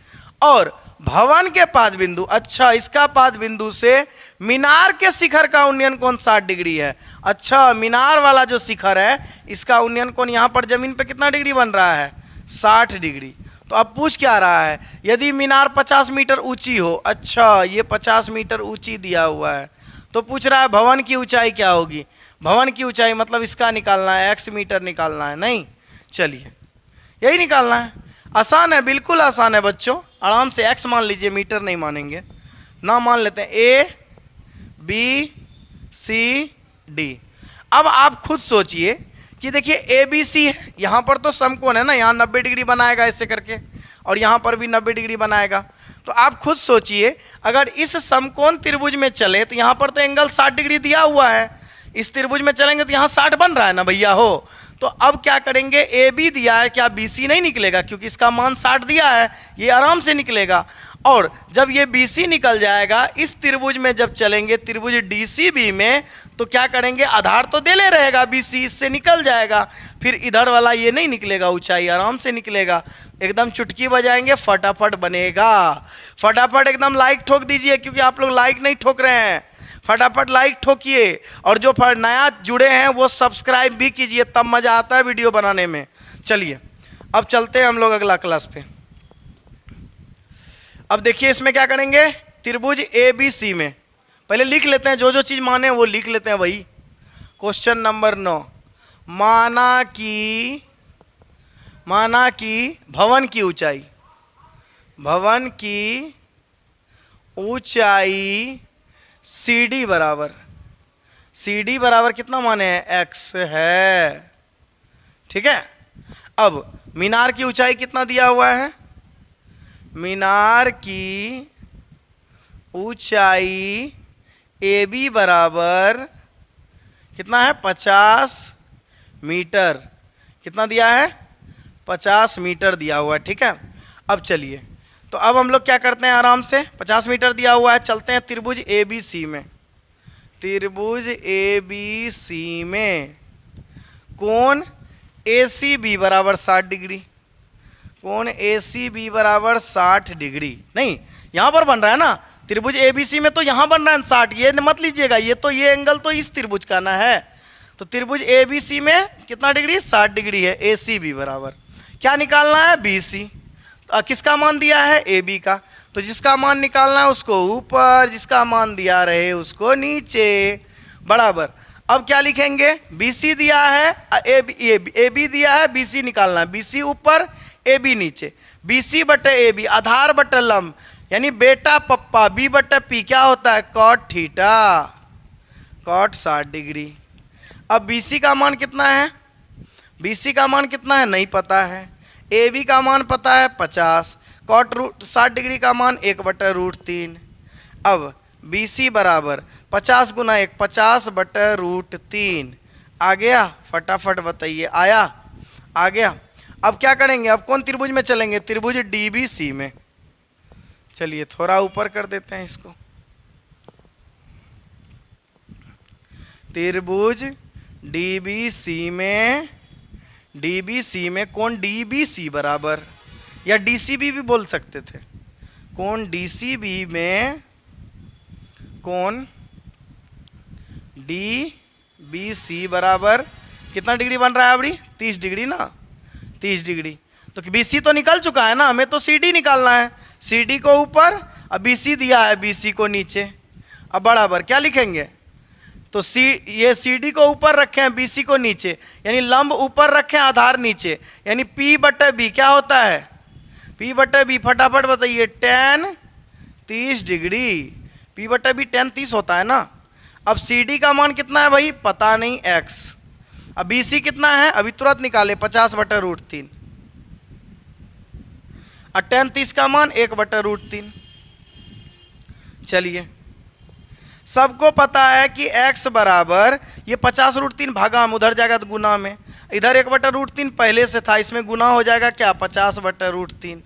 और भवन के पाद बिंदु, अच्छा इसका पाद बिंदु से मीनार के शिखर का उन्नयन कोण 60 डिग्री है। अच्छा मीनार वाला जो शिखर है इसका उन्नयन कोण यहाँ पर जमीन पे कितना डिग्री बन रहा है? 60 डिग्री। तो अब पूछ क्या रहा है, यदि मीनार 50 मीटर ऊंची हो। अच्छा ये 50 मीटर ऊंची दिया हुआ है, तो पूछ रहा है भवन की ऊंचाई क्या होगी। भवन की ऊंचाई मतलब इसका निकालना है, x मीटर निकालना है। नहीं, चलिए यही निकालना है। आसान है, बिल्कुल आसान है बच्चों। आराम से x मान लीजिए, मीटर नहीं मानेंगे ना, मान लेते हैं A B C D। अब आप खुद सोचिए कि देखिए ABC यहाँ पर तो समकोण है ना, यहाँ 90 डिग्री बनाएगा ऐसे करके, और यहाँ पर भी 90 डिग्री बनाएगा। तो आप खुद सोचिए अगर इस समकोण त्रिभुज में चले तो यहाँ पर तो एंगल 60 डिग्री दिया हुआ है, इस त्रिभुज में चलेंगे तो यहाँ 60 बन रहा है ना भैया हो। तो अब क्या करेंगे, AB दिया है, क्या BC नहीं निकलेगा? क्योंकि इसका मान 60 दिया है, ये आराम से निकलेगा। और जब ये BC निकल जाएगा इस त्रिभुज में, जब चलेंगे त्रिभुज DCB में, तो क्या करेंगे, आधार तो दे ले रहेगा BC, इससे निकल जाएगा। फिर इधर वाला ये नहीं निकलेगा, ऊंचाई आराम से निकलेगा। एकदम चुटकी बजाएंगे, फटाफट बनेगा। फटाफट एकदम लाइक ठोक दीजिए, क्योंकि आप लोग लाइक नहीं ठोक रहे हैं। फटाफट लाइक ठोकिए, और जो नया जुड़े हैं वो सब्सक्राइब भी कीजिए, तब मज़ा आता है वीडियो बनाने में। चलिए अब चलते हैं हम लोग अगला क्लास पे। अब देखिए इसमें क्या करेंगे, त्रिभुज ABC में पहले लिख लेते हैं, जो जो चीज़ माने वो लिख लेते हैं वही। क्वेश्चन नंबर 9, माना कि भवन की ऊंचाई CD बराबर कितना माने हैं, x है। ठीक है। अब मीनार की ऊंचाई कितना दिया हुआ है, मीनार की ऊंचाई AB बराबर कितना है, 50 मीटर। कितना दिया है, 50 मीटर दिया हुआ है। ठीक है। अब चलिए, तो अब हम लोग क्या करते हैं, आराम से 50 मीटर दिया हुआ है, चलते हैं त्रिभुज ABC में। त्रिभुज ABC में कोण ACB बराबर 60 डिग्री, कोण ACB बराबर 60 डिग्री। नहीं, यहाँ पर बन रहा है ना त्रिभुज ABC में, तो यहाँ बन रहा है 60, ये मत लीजिएगा, ये तो ये एंगल तो इस त्रिभुज का ना है। तो त्रिभुज ABC में कितना डिग्री, 60 डिग्री है। ACB बराबर क्या निकालना है, BC। किसका मान दिया है, AB का। तो जिसका मान निकालना है उसको ऊपर, जिसका मान दिया रहे उसको नीचे, बराबर। अब क्या लिखेंगे, BC दिया है, AB दिया है, BC निकालना है। BC ऊपर, AB नीचे। BC बटे AB, आधार बटे लंब, यानी बेटा पप्पा, B बटे P क्या होता है, cot थीटा, cot 60 डिग्री। अब BC का मान कितना है, BC का मान कितना है नहीं पता है, AB का मान पता है 50, cot 60 डिग्री का मान 1/√3। अब BC बराबर 50 गुना 1, 50 बटे √3। आ गया, फटाफट बताइए, आया, आ गया। अब क्या करेंगे, अब कौन त्रिभुज में चलेंगे, त्रिभुज DBC में। चलिए थोड़ा ऊपर कर देते हैं इसको। त्रिभुज DBC में कोण DBC बराबर, या DCB भी बोल सकते थे, कोण DCB में कोण डी बी सी बराबर कितना डिग्री बन रहा है अभी? 30 डिग्री ना, 30 डिग्री। तो बी सी तो निकल चुका है ना, हमें तो सी डी निकालना है। सी डी को ऊपर, अब बी सी दिया है, बी सी को नीचे। अब बराबर क्या लिखेंगे? तो ये सी डी को ऊपर रखे हैं, बी सी को नीचे, यानी लंब ऊपर रखे हैं, आधार नीचे, यानी पी बटे बी क्या होता है? पी बटे बी फटाफट बताइए। tan 30 डिग्री, पी बटे बी tan 30 होता है ना। अब सी डी का मान कितना है भाई? पता नहीं, x। अब बी सी कितना है? अभी तुरंत निकाले, 50/√3। और tan 30 का मान 1/√3। चलिए, सबको पता है कि x बराबर ये 50√3 भागा हम, उधर जाएगा तो गुना में, इधर 1/√3 पहले से था, इसमें गुना हो जाएगा क्या? 50/√3।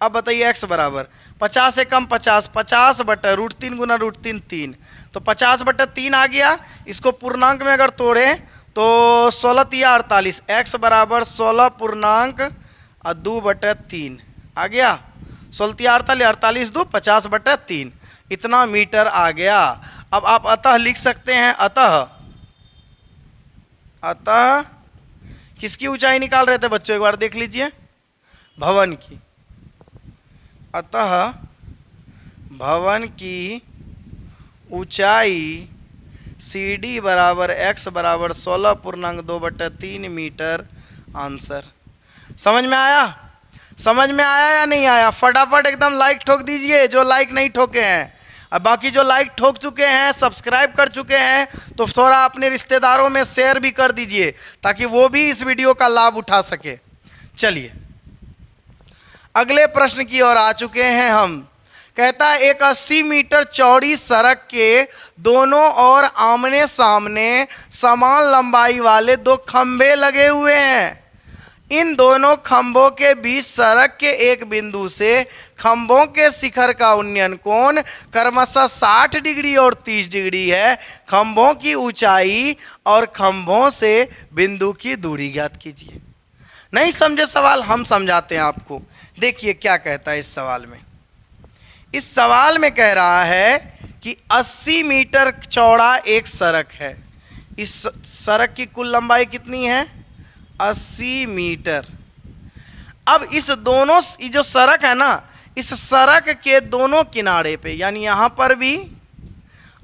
अब बताइए x बराबर 50 से कम 50, 50/√3 गुना √3 3, तो 50/3 आ गया। इसको पूर्णांक में अगर तोड़े तो 16×3 = 48, x बराबर 16.2/3 आ गया। 16×3 = 48, 2 50/3, इतना मीटर आ गया। अब आप अतः लिख सकते हैं, अतः किसकी ऊंचाई निकाल रहे थे बच्चों? एक बार देख लीजिए, भवन की। अतः भवन की ऊंचाई सी डी बराबर x बराबर 16.2/3 मीटर। आंसर समझ में आया? समझ में आया या नहीं आया? फटाफट एकदम लाइक ठोक दीजिए जो लाइक नहीं ठोके हैं। अब बाकी जो लाइक ठोक चुके हैं, सब्सक्राइब कर चुके हैं, तो थोड़ा अपने रिश्तेदारों में शेयर भी कर दीजिए ताकि वो भी इस वीडियो का लाभ उठा सके। चलिए अगले प्रश्न की ओर आ चुके हैं हम। कहता है एक 80 मीटर चौड़ी सड़क के दोनों ओर आमने सामने समान लंबाई वाले 2 खंभे लगे हुए हैं। इन दोनों खंभों के बीच सड़क के एक बिंदु से खंभों के शिखर का उन्नयन कोण क्रमशः 60 डिग्री और 30 डिग्री है। खंभों की ऊंचाई और खंभों से बिंदु की दूरी ज्ञात कीजिए। नहीं समझे सवाल? हम समझाते हैं आपको। देखिए क्या कहता है इस सवाल में। इस सवाल में कह रहा है कि 80 मीटर चौड़ा एक सड़क है। इस सड़क की कुल लंबाई कितनी है? 80 मीटर। अब इस दोनों, जो सड़क है ना, इस सड़क के दोनों किनारे पे, यानी यहाँ पर भी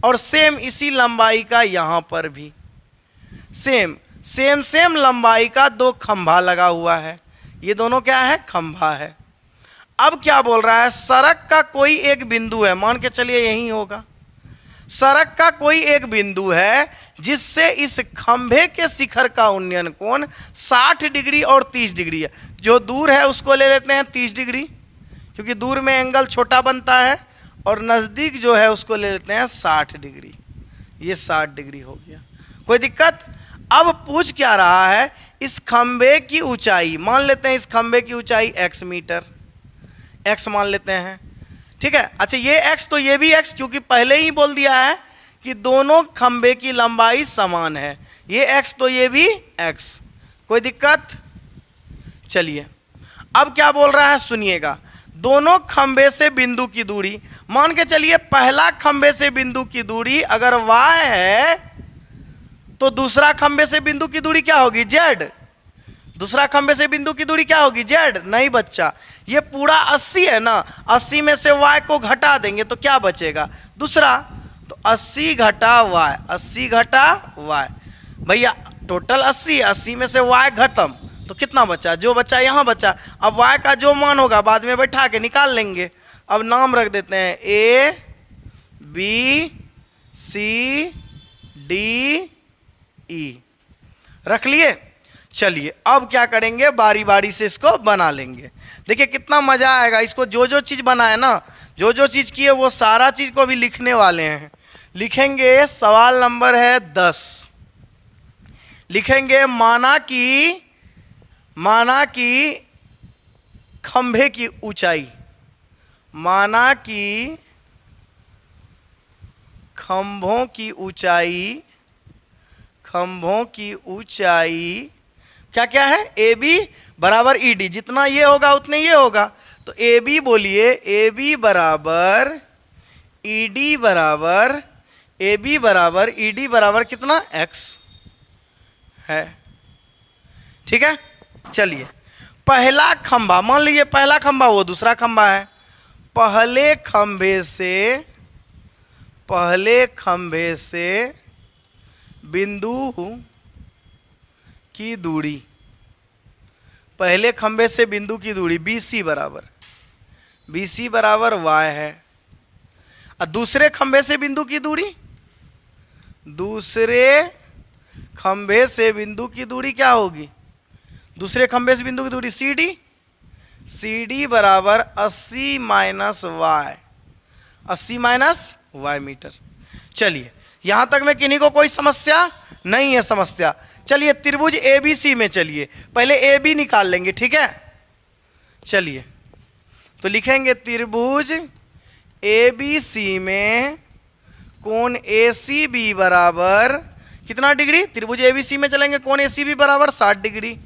और सेम इसी लंबाई का यहाँ पर भी सेम लंबाई का 2 खंभा लगा हुआ है। ये दोनों क्या है? खंभा है। अब क्या बोल रहा है? सड़क का कोई एक बिंदु है, मान के चलिए यही होगा। सड़क का कोई एक बिंदु है जिससे इस खंभे के शिखर का उन्नयन कोण 60 डिग्री और 30 डिग्री है। जो दूर है उसको ले लेते हैं 30 डिग्री, क्योंकि दूर में एंगल छोटा बनता है, और नज़दीक जो है उसको ले लेते हैं 60 डिग्री। ये 60 डिग्री हो गया। कोई दिक्कत? अब पूछ क्या रहा है? इस खंभे की ऊंचाई मान लेते हैं, इस खंभे की ऊंचाई x मीटर, x मान लेते हैं, ठीक है। अच्छा ये x तो ये भी x, क्योंकि पहले ही बोल दिया है कि दोनों खंभे की लंबाई समान है। ये x तो ये भी x। कोई दिक्कत? चलिए अब क्या बोल रहा है सुनिएगा। दोनों खंभे से बिंदु की दूरी, मान के चलिए पहला खंभे से बिंदु की दूरी अगर y है तो दूसरा खंभे से बिंदु की दूरी क्या होगी? z। दूसरा खंभे से बिंदु की दूरी क्या होगी? z। नहीं बच्चा, ये पूरा 80 है ना, 80 में से y को घटा देंगे तो क्या बचेगा? दूसरा। तो 80 घटा y, 80 घटा y, भैया टोटल 80, 80 में से y खत्म, तो कितना बचा? जो बचा यहाँ बचा। अब y का जो मान होगा बाद में बैठा के निकाल लेंगे। अब नाम रख देते हैं A B C D E, रख लिए। चलिए अब क्या करेंगे, बारी बारी से इसको बना लेंगे। देखिए कितना मजा आएगा। इसको जो जो चीज़ बनाए ना, जो जो चीज़ की है वो सारा चीज़ को भी लिखने वाले हैं। लिखेंगे, सवाल नंबर है 10। लिखेंगे माना कि खंभे की ऊंचाई, माना कि खंभों की ऊंचाई क्या क्या है? AB बराबर ED, जितना ये होगा उतने ये होगा। तो AB बोलिए, AB बराबर ईडी बराबर ए बी बराबर ईडी बराबर कितना एक्स है। ठीक है, चलिए पहला खंभा, मान लीजिए पहला खंभा वो दूसरा खंभा है, पहले खंभे से बिंदु की दूरी, पहले खंभे से बिंदु की दूरी BC बराबर y है। और दूसरे खंभे से बिंदु की दूरी, दूसरे खंभे से बिंदु की दूरी क्या होगी, दूसरे खंभे से बिंदु की दूरी CD बराबर 80 माइनस y मीटर। चलिए यहां तक में किन्हीं को कोई समस्या नहीं है समस्या। चलिए त्रिभुज ABC में चलिए पहले AB निकाल लेंगे। ठीक है, चलिए तो लिखेंगे त्रिभुज ABC में कोण ACB बराबर कितना डिग्री, त्रिभुज ABC में चलेंगे कोण ACB बराबर 60 डिग्री।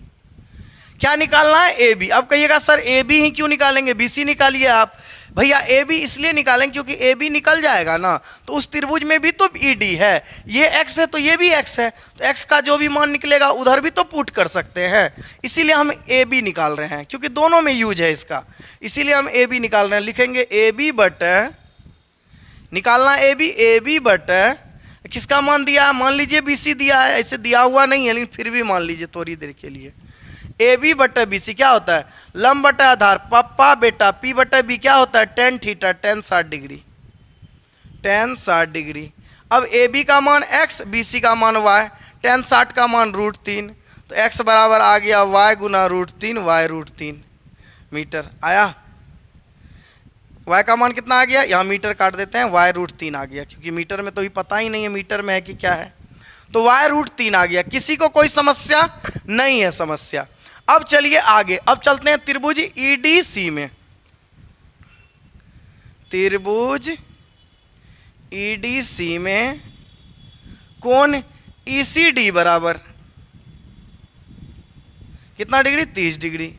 क्या निकालना है, AB। अब कहिएगा सर AB ही क्यों निकालेंगे, BC निकालिए आप। भैया AB इसलिए निकालेंगे क्योंकि AB निकल जाएगा ना, तो उस त्रिभुज में भी तो ED है, ये x है तो ये भी x है, तो x का जो भी मान निकलेगा उधर भी तो पुट कर सकते हैं, इसीलिए हम AB निकाल रहे हैं क्योंकि दोनों में यूज है इसका, इसीलिए हम AB निकाल रहे हैं। लिखेंगे AB बटे, निकालना AB बटे किसका मान दिया है, मान लीजिए BC दिया है, ऐसे दिया हुआ नहीं है लेकिन फिर भी मान लीजिए थोड़ी देर के लिए। AB बटे BC क्या होता है, लंब बटे आधार, पप्पा बेटा P बटे B क्या होता है, tan थीटा, tan 60 डिग्री। अब AB का मान x, BC का मान y, tan 60 का मान √3, तो x बराबर आ गया y गुना √3, y √3 मीटर आया। y का मान कितना आ गया, यहाँ मीटर काट देते हैं, y √3 आ गया क्योंकि मीटर में तो भी पता ही नहीं है मीटर में है कि क्या है, तो y √3 आ गया। किसी को कोई समस्या नहीं है समस्या। अब चलिए आगे, अब चलते हैं त्रिभुज EDC में। त्रिभुज EDC में कोण ECD बराबर कितना डिग्री, 30 डिग्री।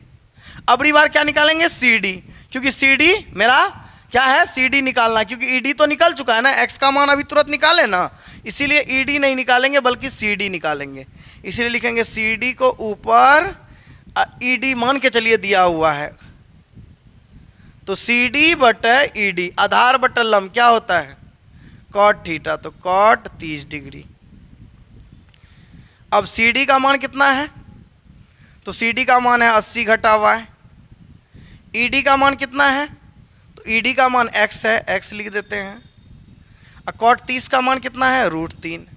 अबरी बार क्या निकालेंगे, CD, क्योंकि CD मेरा क्या है, CD निकालना, क्योंकि ED तो निकल चुका है ना, x का मान अभी तुरंत निकाले ना, इसीलिए ED नहीं निकालेंगे बल्कि CD निकालेंगे। इसीलिए लिखेंगे CD को ऊपर ED मान के चलिए दिया हुआ है, तो CD बटे ED, आधार बटे लंब क्या होता है, cot थीटा, तो cot 30 डिग्री। अब CD का मान कितना है, तो CD का मान है 80 घटा y। ED का मान कितना है, तो ED का मान x है, x लिख देते हैं। और cot 30 का मान कितना है, √3।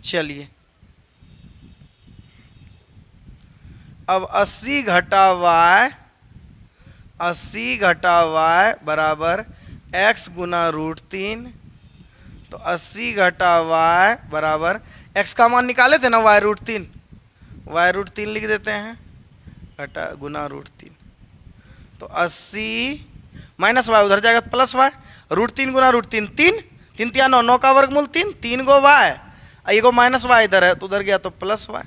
चलिए अब 80 घटा y बराबर x गुना √3, तो 80 घटा y बराबर x का मान निकाले थे ना y √3 लिख देते हैं, घटा गुना √3, तो 80 माइनस y उधर जाएगा प्लस y, √3 गुना √3 3 3 3 9 9 का वर्गमूल 3 3 गो y, एगो माइनस y इधर है तो उधर गया तो प्लस y,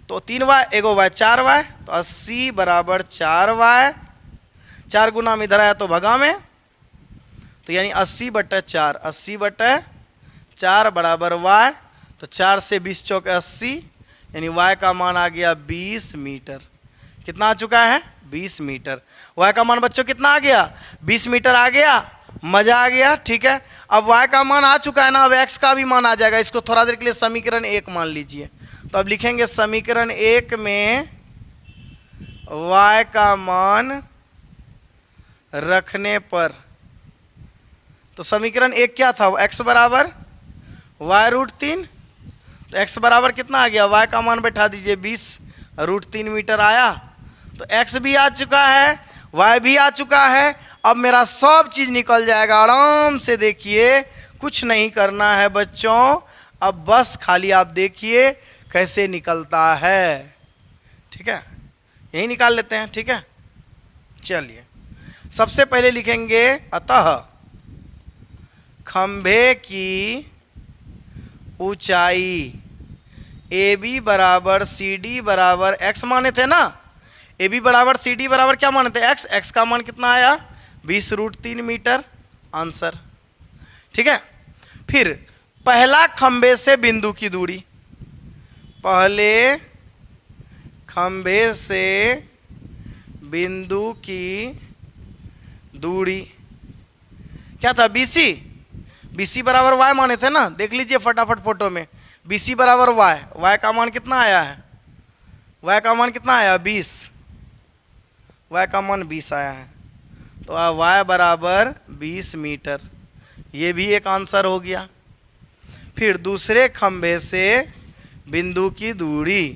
तो 3y एगो y 4y, तो 80 बराबर 4y, 4 गुना में इधर आया तो भगा में, तो यानी 80 बटे 4 बराबर y, तो 4 से 20 चौक 80, यानी y का मान आ गया 20 मीटर। कितना आ चुका है, 20 मीटर। y का मान बच्चों कितना आ गया, 20 मीटर आ गया, मजा आ गया। ठीक है, अब y का मान आ चुका है ना, अब x का भी मान आ जाएगा। इसको थोड़ा देर के लिए समीकरण 1 मान लीजिए, तो अब लिखेंगे समीकरण 1 में y का मान रखने पर, तो समीकरण 1 क्या था, x बराबर y √3, तो x बराबर कितना आ गया, y का मान बैठा दीजिए 20 √3 मीटर आया, तो x भी आ चुका है, y भी आ चुका है। अब मेरा सब चीज़ निकल जाएगा आराम से। देखिए कुछ नहीं करना है बच्चों, अब बस खाली आप देखिए कैसे निकलता है। ठीक है, यही निकाल लेते हैं। ठीक है, चलिए सबसे पहले लिखेंगे अतः खंभे की ऊंचाई AB बराबर CD बराबर x माने थे ना, AB बराबर CD बराबर क्या माने थे, x का मान कितना आया 20 √3 मीटर। आंसर। ठीक है, फिर पहला खंबे से बिंदु की दूरी, पहले खंबे से बिंदु की दूरी क्या था, BC। BC बराबर y माने थे ना, देख लीजिए फटाफट फोटो में। BC बराबर y का मान कितना आया है, y का मान कितना आया 20, y का मान 20 आया है। तो y बराबर 20 मीटर, ये भी एक आंसर हो गया। फिर दूसरे खंबे से बिंदु की दूरी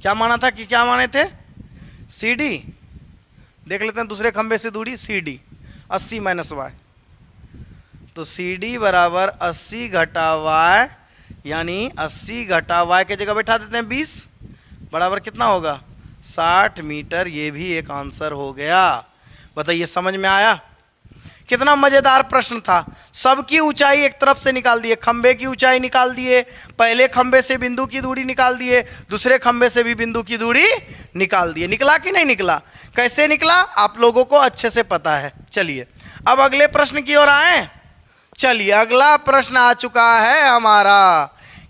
क्या माना था कि क्या माने थे, CD। देख लेते हैं दूसरे खंबे से दूरी CD 80 माइनस y, तो CD बराबर 80 घटा y, यानी 80 घटा y के जगह बैठा देते हैं 20, बराबर कितना होगा 60 मीटर। ये भी एक आंसर हो गया। बताइए समझ में आया? कितना मजेदार प्रश्न था। सबकी ऊंचाई एक तरफ से निकाल दिए, खंबे की ऊंचाई निकाल दिए, पहले खंबे से बिंदु की दूरी निकाल दिए, दूसरे खंबे से भी बिंदु की दूरी निकाल दिए। निकला कि नहीं निकला? कैसे निकला आप लोगों को अच्छे से पता है। चलिए अब अगले प्रश्न की ओर आए। चलिए अगला प्रश्न आ चुका है हमारा।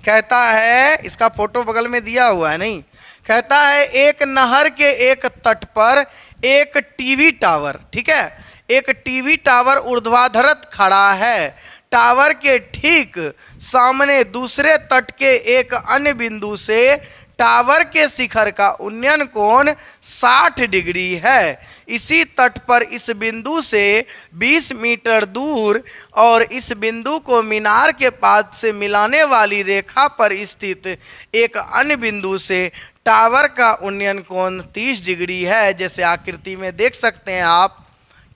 कहता है, इसका फोटो बगल में दिया हुआ है नहीं, कहता है एक नहर के एक तट पर एक टीवी टावर, ठीक है, एक टीवी टावर ऊर्ध्वाधरत खड़ा है। टावर के ठीक सामने दूसरे तट के एक अन्य बिंदु से टावर के शिखर का उन्नयन कोण 60 डिग्री है। इसी तट पर इस बिंदु से 20 मीटर दूर और इस बिंदु को मीनार के पास से मिलाने वाली रेखा पर स्थित एक अन्य बिंदु से टावर का उन्नयन कोण 30 डिग्री है। जैसे आकृति में देख सकते हैं आप,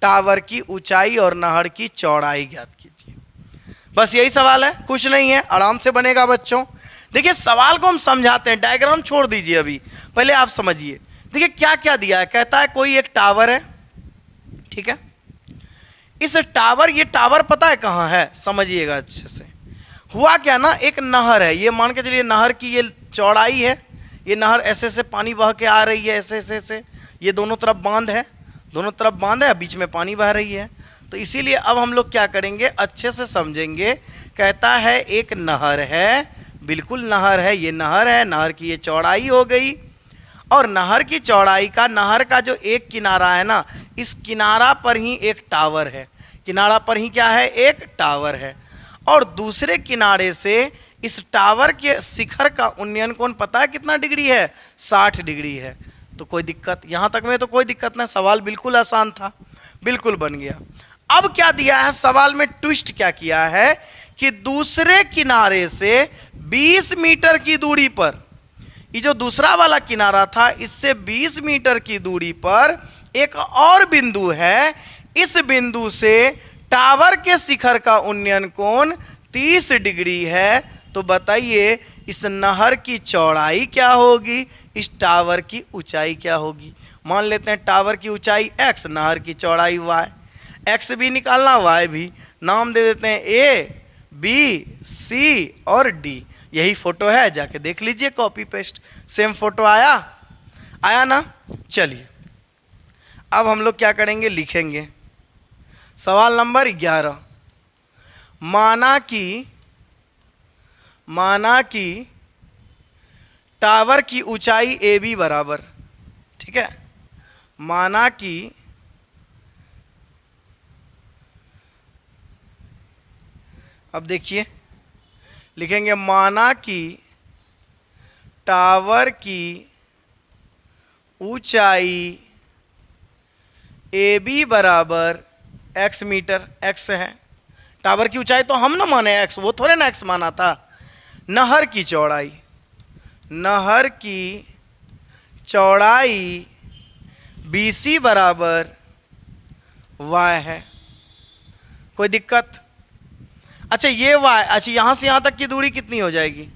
टावर की ऊंचाई और नहर की चौड़ाई ज्ञात कीजिए। बस यही सवाल है, कुछ नहीं है, आराम से बनेगा बच्चों। देखिए सवाल को हम समझाते हैं, डायग्राम छोड़ दीजिए अभी, पहले आप समझिए। देखिए क्या क्या दिया है। कहता है कोई एक टावर है, ठीक है, इस टावर, ये टावर पता है कहाँ है, समझिएगा अच्छे से। हुआ क्या ना, एक नहर है, ये मान के चलिए नहर की ये चौड़ाई है, ये नहर ऐसे से पानी बह के आ रही है, ऐसे ऐसे ऐसे, ये दोनों तरफ बांध है, दोनों तरफ बांध है, बीच में पानी बह रही है। तो इसीलिए अब हम लोग क्या करेंगे, अच्छे से समझेंगे। कहता है एक नहर है, बिल्कुल नहर है, ये नहर है, नहर की ये चौड़ाई हो गई, और नहर की चौड़ाई का, नहर का जो एक किनारा है ना, इस किनारा पर ही एक टावर है, किनारा पर ही क्या है, एक टावर है। और दूसरे किनारे से इस टावर के शिखर का उन्नयन कोण पता है कितना डिग्री है, 60 डिग्री है। तो कोई दिक्कत, यहाँ तक में तो कोई दिक्कत नहीं, सवाल बिल्कुल आसान था, बिल्कुल बन गया। अब क्या दिया है सवाल में, ट्विस्ट क्या किया है कि दूसरे किनारे से 20 मीटर की दूरी पर, ये जो दूसरा वाला किनारा था, इससे 20 मीटर की दूरी पर एक और बिंदु है। इस बिंदु से टावर के शिखर का उन्नयन कोण 30 डिग्री है। तो बताइए इस नहर की चौड़ाई क्या होगी, इस टावर की ऊंचाई क्या होगी। मान लेते हैं टावर की ऊंचाई x, नहर की चौड़ाई y, x भी निकालना y भी, नाम दे देते हैं A, B, C और D। यही फोटो है, जाके देख लीजिए, कॉपी पेस्ट, सेम फोटो आया, आया ना। चलिए अब हम लोग क्या करेंगे, लिखेंगे सवाल नंबर 11। माना कि टावर की ऊंचाई AB बराबर, ठीक है, माना कि अब देखिए लिखेंगे, माना कि टावर की ऊंचाई AB बराबर x मीटर, x है। टावर की ऊंचाई तो हम ना माने x, वो थोड़े ना x माना था। नहर की चौड़ाई, नहर की चौड़ाई BC बराबर y है। कोई दिक्कत? अच्छा ये y, अच्छा यहाँ से यहाँ तक की दूरी कितनी हो जाएगी,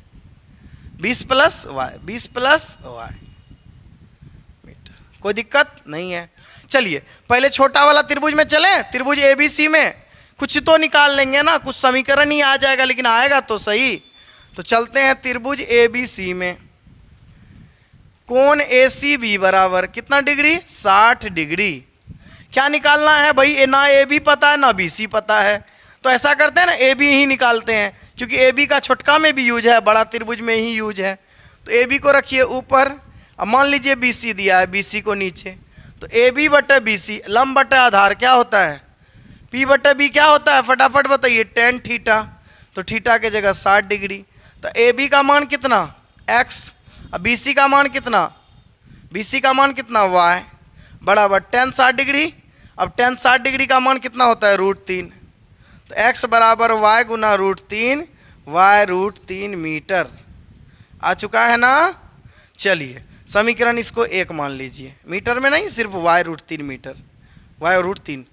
20 plus y, 20 plus y metre. कोई दिक्कत नहीं है। चलिए पहले छोटा वाला त्रिभुज में चलें, त्रिभुज ABC में कुछ तो निकाल लेंगे ना, कुछ समीकरण ही आ जाएगा, लेकिन आएगा तो सही। तो चलते हैं त्रिभुज ABC में। कोण ACB बराबर कितना डिग्री, 60 डिग्री। क्या निकालना है भाई, ना ए बी पता है ना बी सी पता है, तो ऐसा करते हैं ना ए बी ही निकालते हैं, क्योंकि ए बी का छोटका में भी यूज है, बड़ा त्रिभुज में ही यूज है। तो ए बी को रखिए ऊपर, अब मान लीजिए बी सी दिया है, बी सी को नीचे, तो ए बी बटे बी सी लंब बटे आधार क्या होता है, पी बटे बी क्या होता है, फटाफट बताइए, टेन थीटा। तो थीटा के जगह 60 डिग्री। तो ए बी का मान कितना x, अब बी सी का मान कितना, बी सी का मान कितना y बराबर टेन 60 डिग्री। अब टेन 60 डिग्री का मान कितना होता है, √3। तो x बराबर y गुना √3, y √3 मीटर आ चुका है ना। चलिए समीकरण इसको 1 मान लीजिए, मीटर में नहीं, सिर्फ y √3 मीटर, y √3।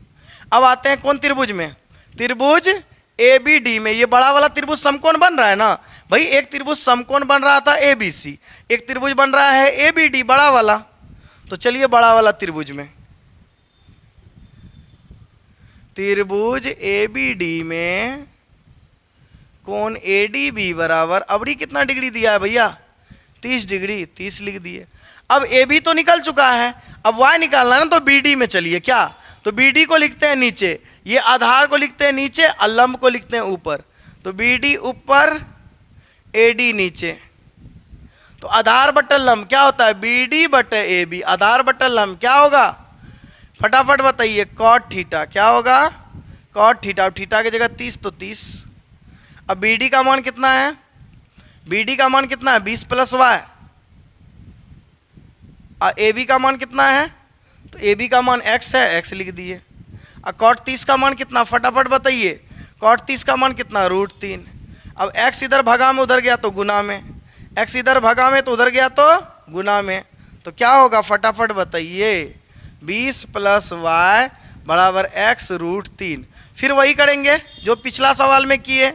अब आते हैं कौन त्रिभुज में, त्रिभुज ए बी डी में। ये बड़ा वाला त्रिभुज समकोण बन रहा है ना भाई, एक त्रिभुज समकोण बन रहा था ए बी सी, एक त्रिभुज बन रहा है ए बी डी बड़ा वाला। तो चलिए बड़ा वाला त्रिभुज में, त्रिभुज ए बी डी में कोण ए डी बी बराबर, अबड़ी कितना डिग्री दिया है भैया, 30 डिग्री, 30 लिख दिए। अब ए बी तो निकल चुका है, अब वाई निकालना है ना, तो बी डी में चलिए क्या, तो बी डी को लिखते हैं नीचे, ये आधार को लिखते हैं नीचे और लंब को लिखते हैं ऊपर। तो बी डी ऊपर ए डी नीचे, तो आधार बटे लंब क्या होता है, बी डी बटे ए बी, आधार बटे लंब क्या होगा, फटाफट बताइए, कॉट थीटा। क्या होगा, कॉट थीटा। अब थीटा की जगह 30 तो 30। अब बी डी का मान कितना है, बी डी का मान कितना है, 20 + y। और ए बी का मान कितना है, तो ए बी का मान x है, x लिख दिए। और कॉट 30 का मान कितना, फटाफट बताइए, कॉट 30 का मान कितना, √3। अब x इधर भगा में उधर गया तो गुना में, x इधर भगा में तो उधर गया तो गुना में, तो क्या होगा फटाफट बताइए, 20 + y बराबर x √3। फिर वही करेंगे जो पिछला सवाल में किए,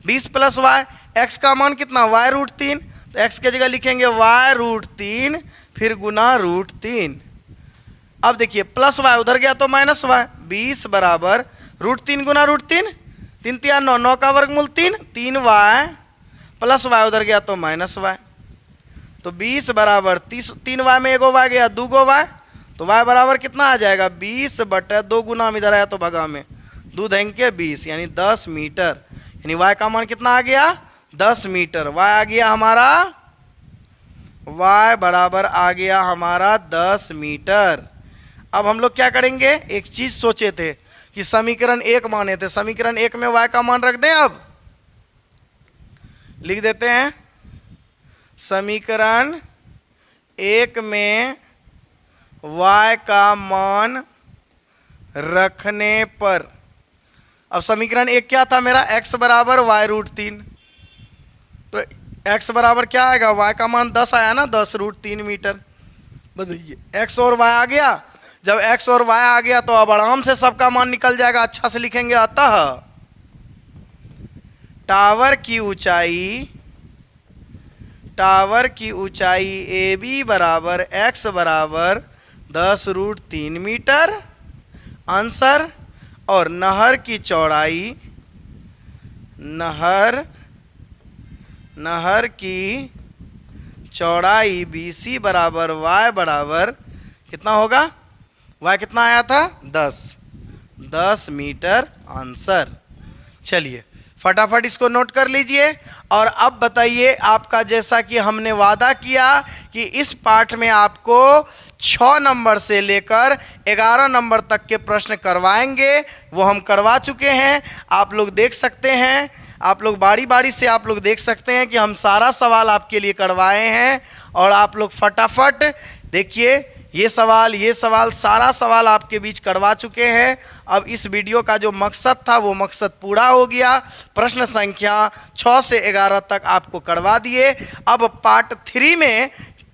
20 + y, x का मान कितना, y √3, तो x के जगह लिखेंगे y √3 फिर गुना √3। अब देखिए प्लस y उधर गया तो माइनस y, 20 बराबर √3 गुना √3, 3 × 9, 9 का वर्गमूल 3, 3y प्लस y उधर गया तो माइनस y। तो 20 बराबर 30, 3y में एगो y गया, 2 गो y, तो y बराबर कितना आ जाएगा, 20 बटे 2 गुना में इधर आया तो भगा में 2 × 20 यानी 10 मीटर, यानी y का मान कितना आ गया, 10 मीटर। y आ गया हमारा, y बराबर आ गया हमारा 10 मीटर। अब हम लोग क्या करेंगे, एक चीज सोचे थे कि समीकरण 1 माने थे, समीकरण 1 में y का मान रख दें। अब लिख देते हैं, समीकरण 1 में y का मान रखने पर, अब समीकरण 1 क्या था मेरा, x बराबर y √3, तो x बराबर क्या आएगा, y का मान 10 आया ना, 10 √3 मीटर। बताइए x और y आ गया, जब x और y आ गया तो अब आराम से सबका मान निकल जाएगा, अच्छा से लिखेंगे, अतः टावर की ऊंचाई ए बी बराबर x बराबर 10 √3 मीटर, आंसर, और नहर की चौड़ाई बी सी बराबर y बराबर कितना होगा, y कितना आया था, 10 मीटर, आंसर। चलिए फटाफट इसको नोट कर लीजिए। और अब बताइए, आपका जैसा कि हमने वादा किया कि इस पाठ में आपको 6 नंबर से लेकर 11 नंबर तक के प्रश्न करवाएंगे, वो हम करवा चुके हैं। आप लोग देख सकते हैं, आप लोग बारी बारी से आप लोग देख सकते हैं कि हम सारा सवाल आपके लिए करवाए हैं, और आप लोग फटाफट देखिए, ये सवाल सारा सवाल आपके बीच करवा चुके हैं। अब इस वीडियो का जो मकसद था वो मकसद पूरा हो गया। प्रश्न संख्या 6 से 11 तक आपको करवा दिए। अब पार्ट 3 में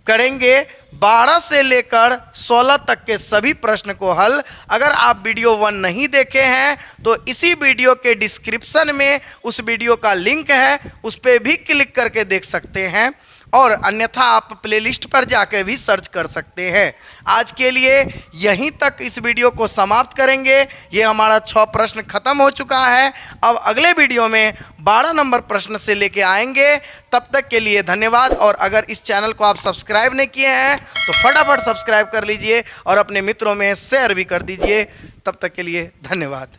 करेंगे 12 से लेकर 16 तक के सभी प्रश्न को हल। अगर आप वीडियो 1 नहीं देखे हैं तो इसी वीडियो के डिस्क्रिप्शन में उस वीडियो का लिंक है, उस पर भी क्लिक करके देख सकते हैं, और अन्यथा आप प्लेलिस्ट पर जाकर भी सर्च कर सकते हैं। आज के लिए यहीं तक इस वीडियो को समाप्त करेंगे। ये हमारा 6 प्रश्न खत्म हो चुका है। अब अगले वीडियो में 12 नंबर प्रश्न से लेके आएंगे। तब तक के लिए धन्यवाद। और अगर इस चैनल को आप सब्सक्राइब नहीं किए हैं तो फटाफट सब्सक्राइब कर लीजिए और अपने मित्रों में शेयर भी कर दीजिए। तब तक के लिए धन्यवाद।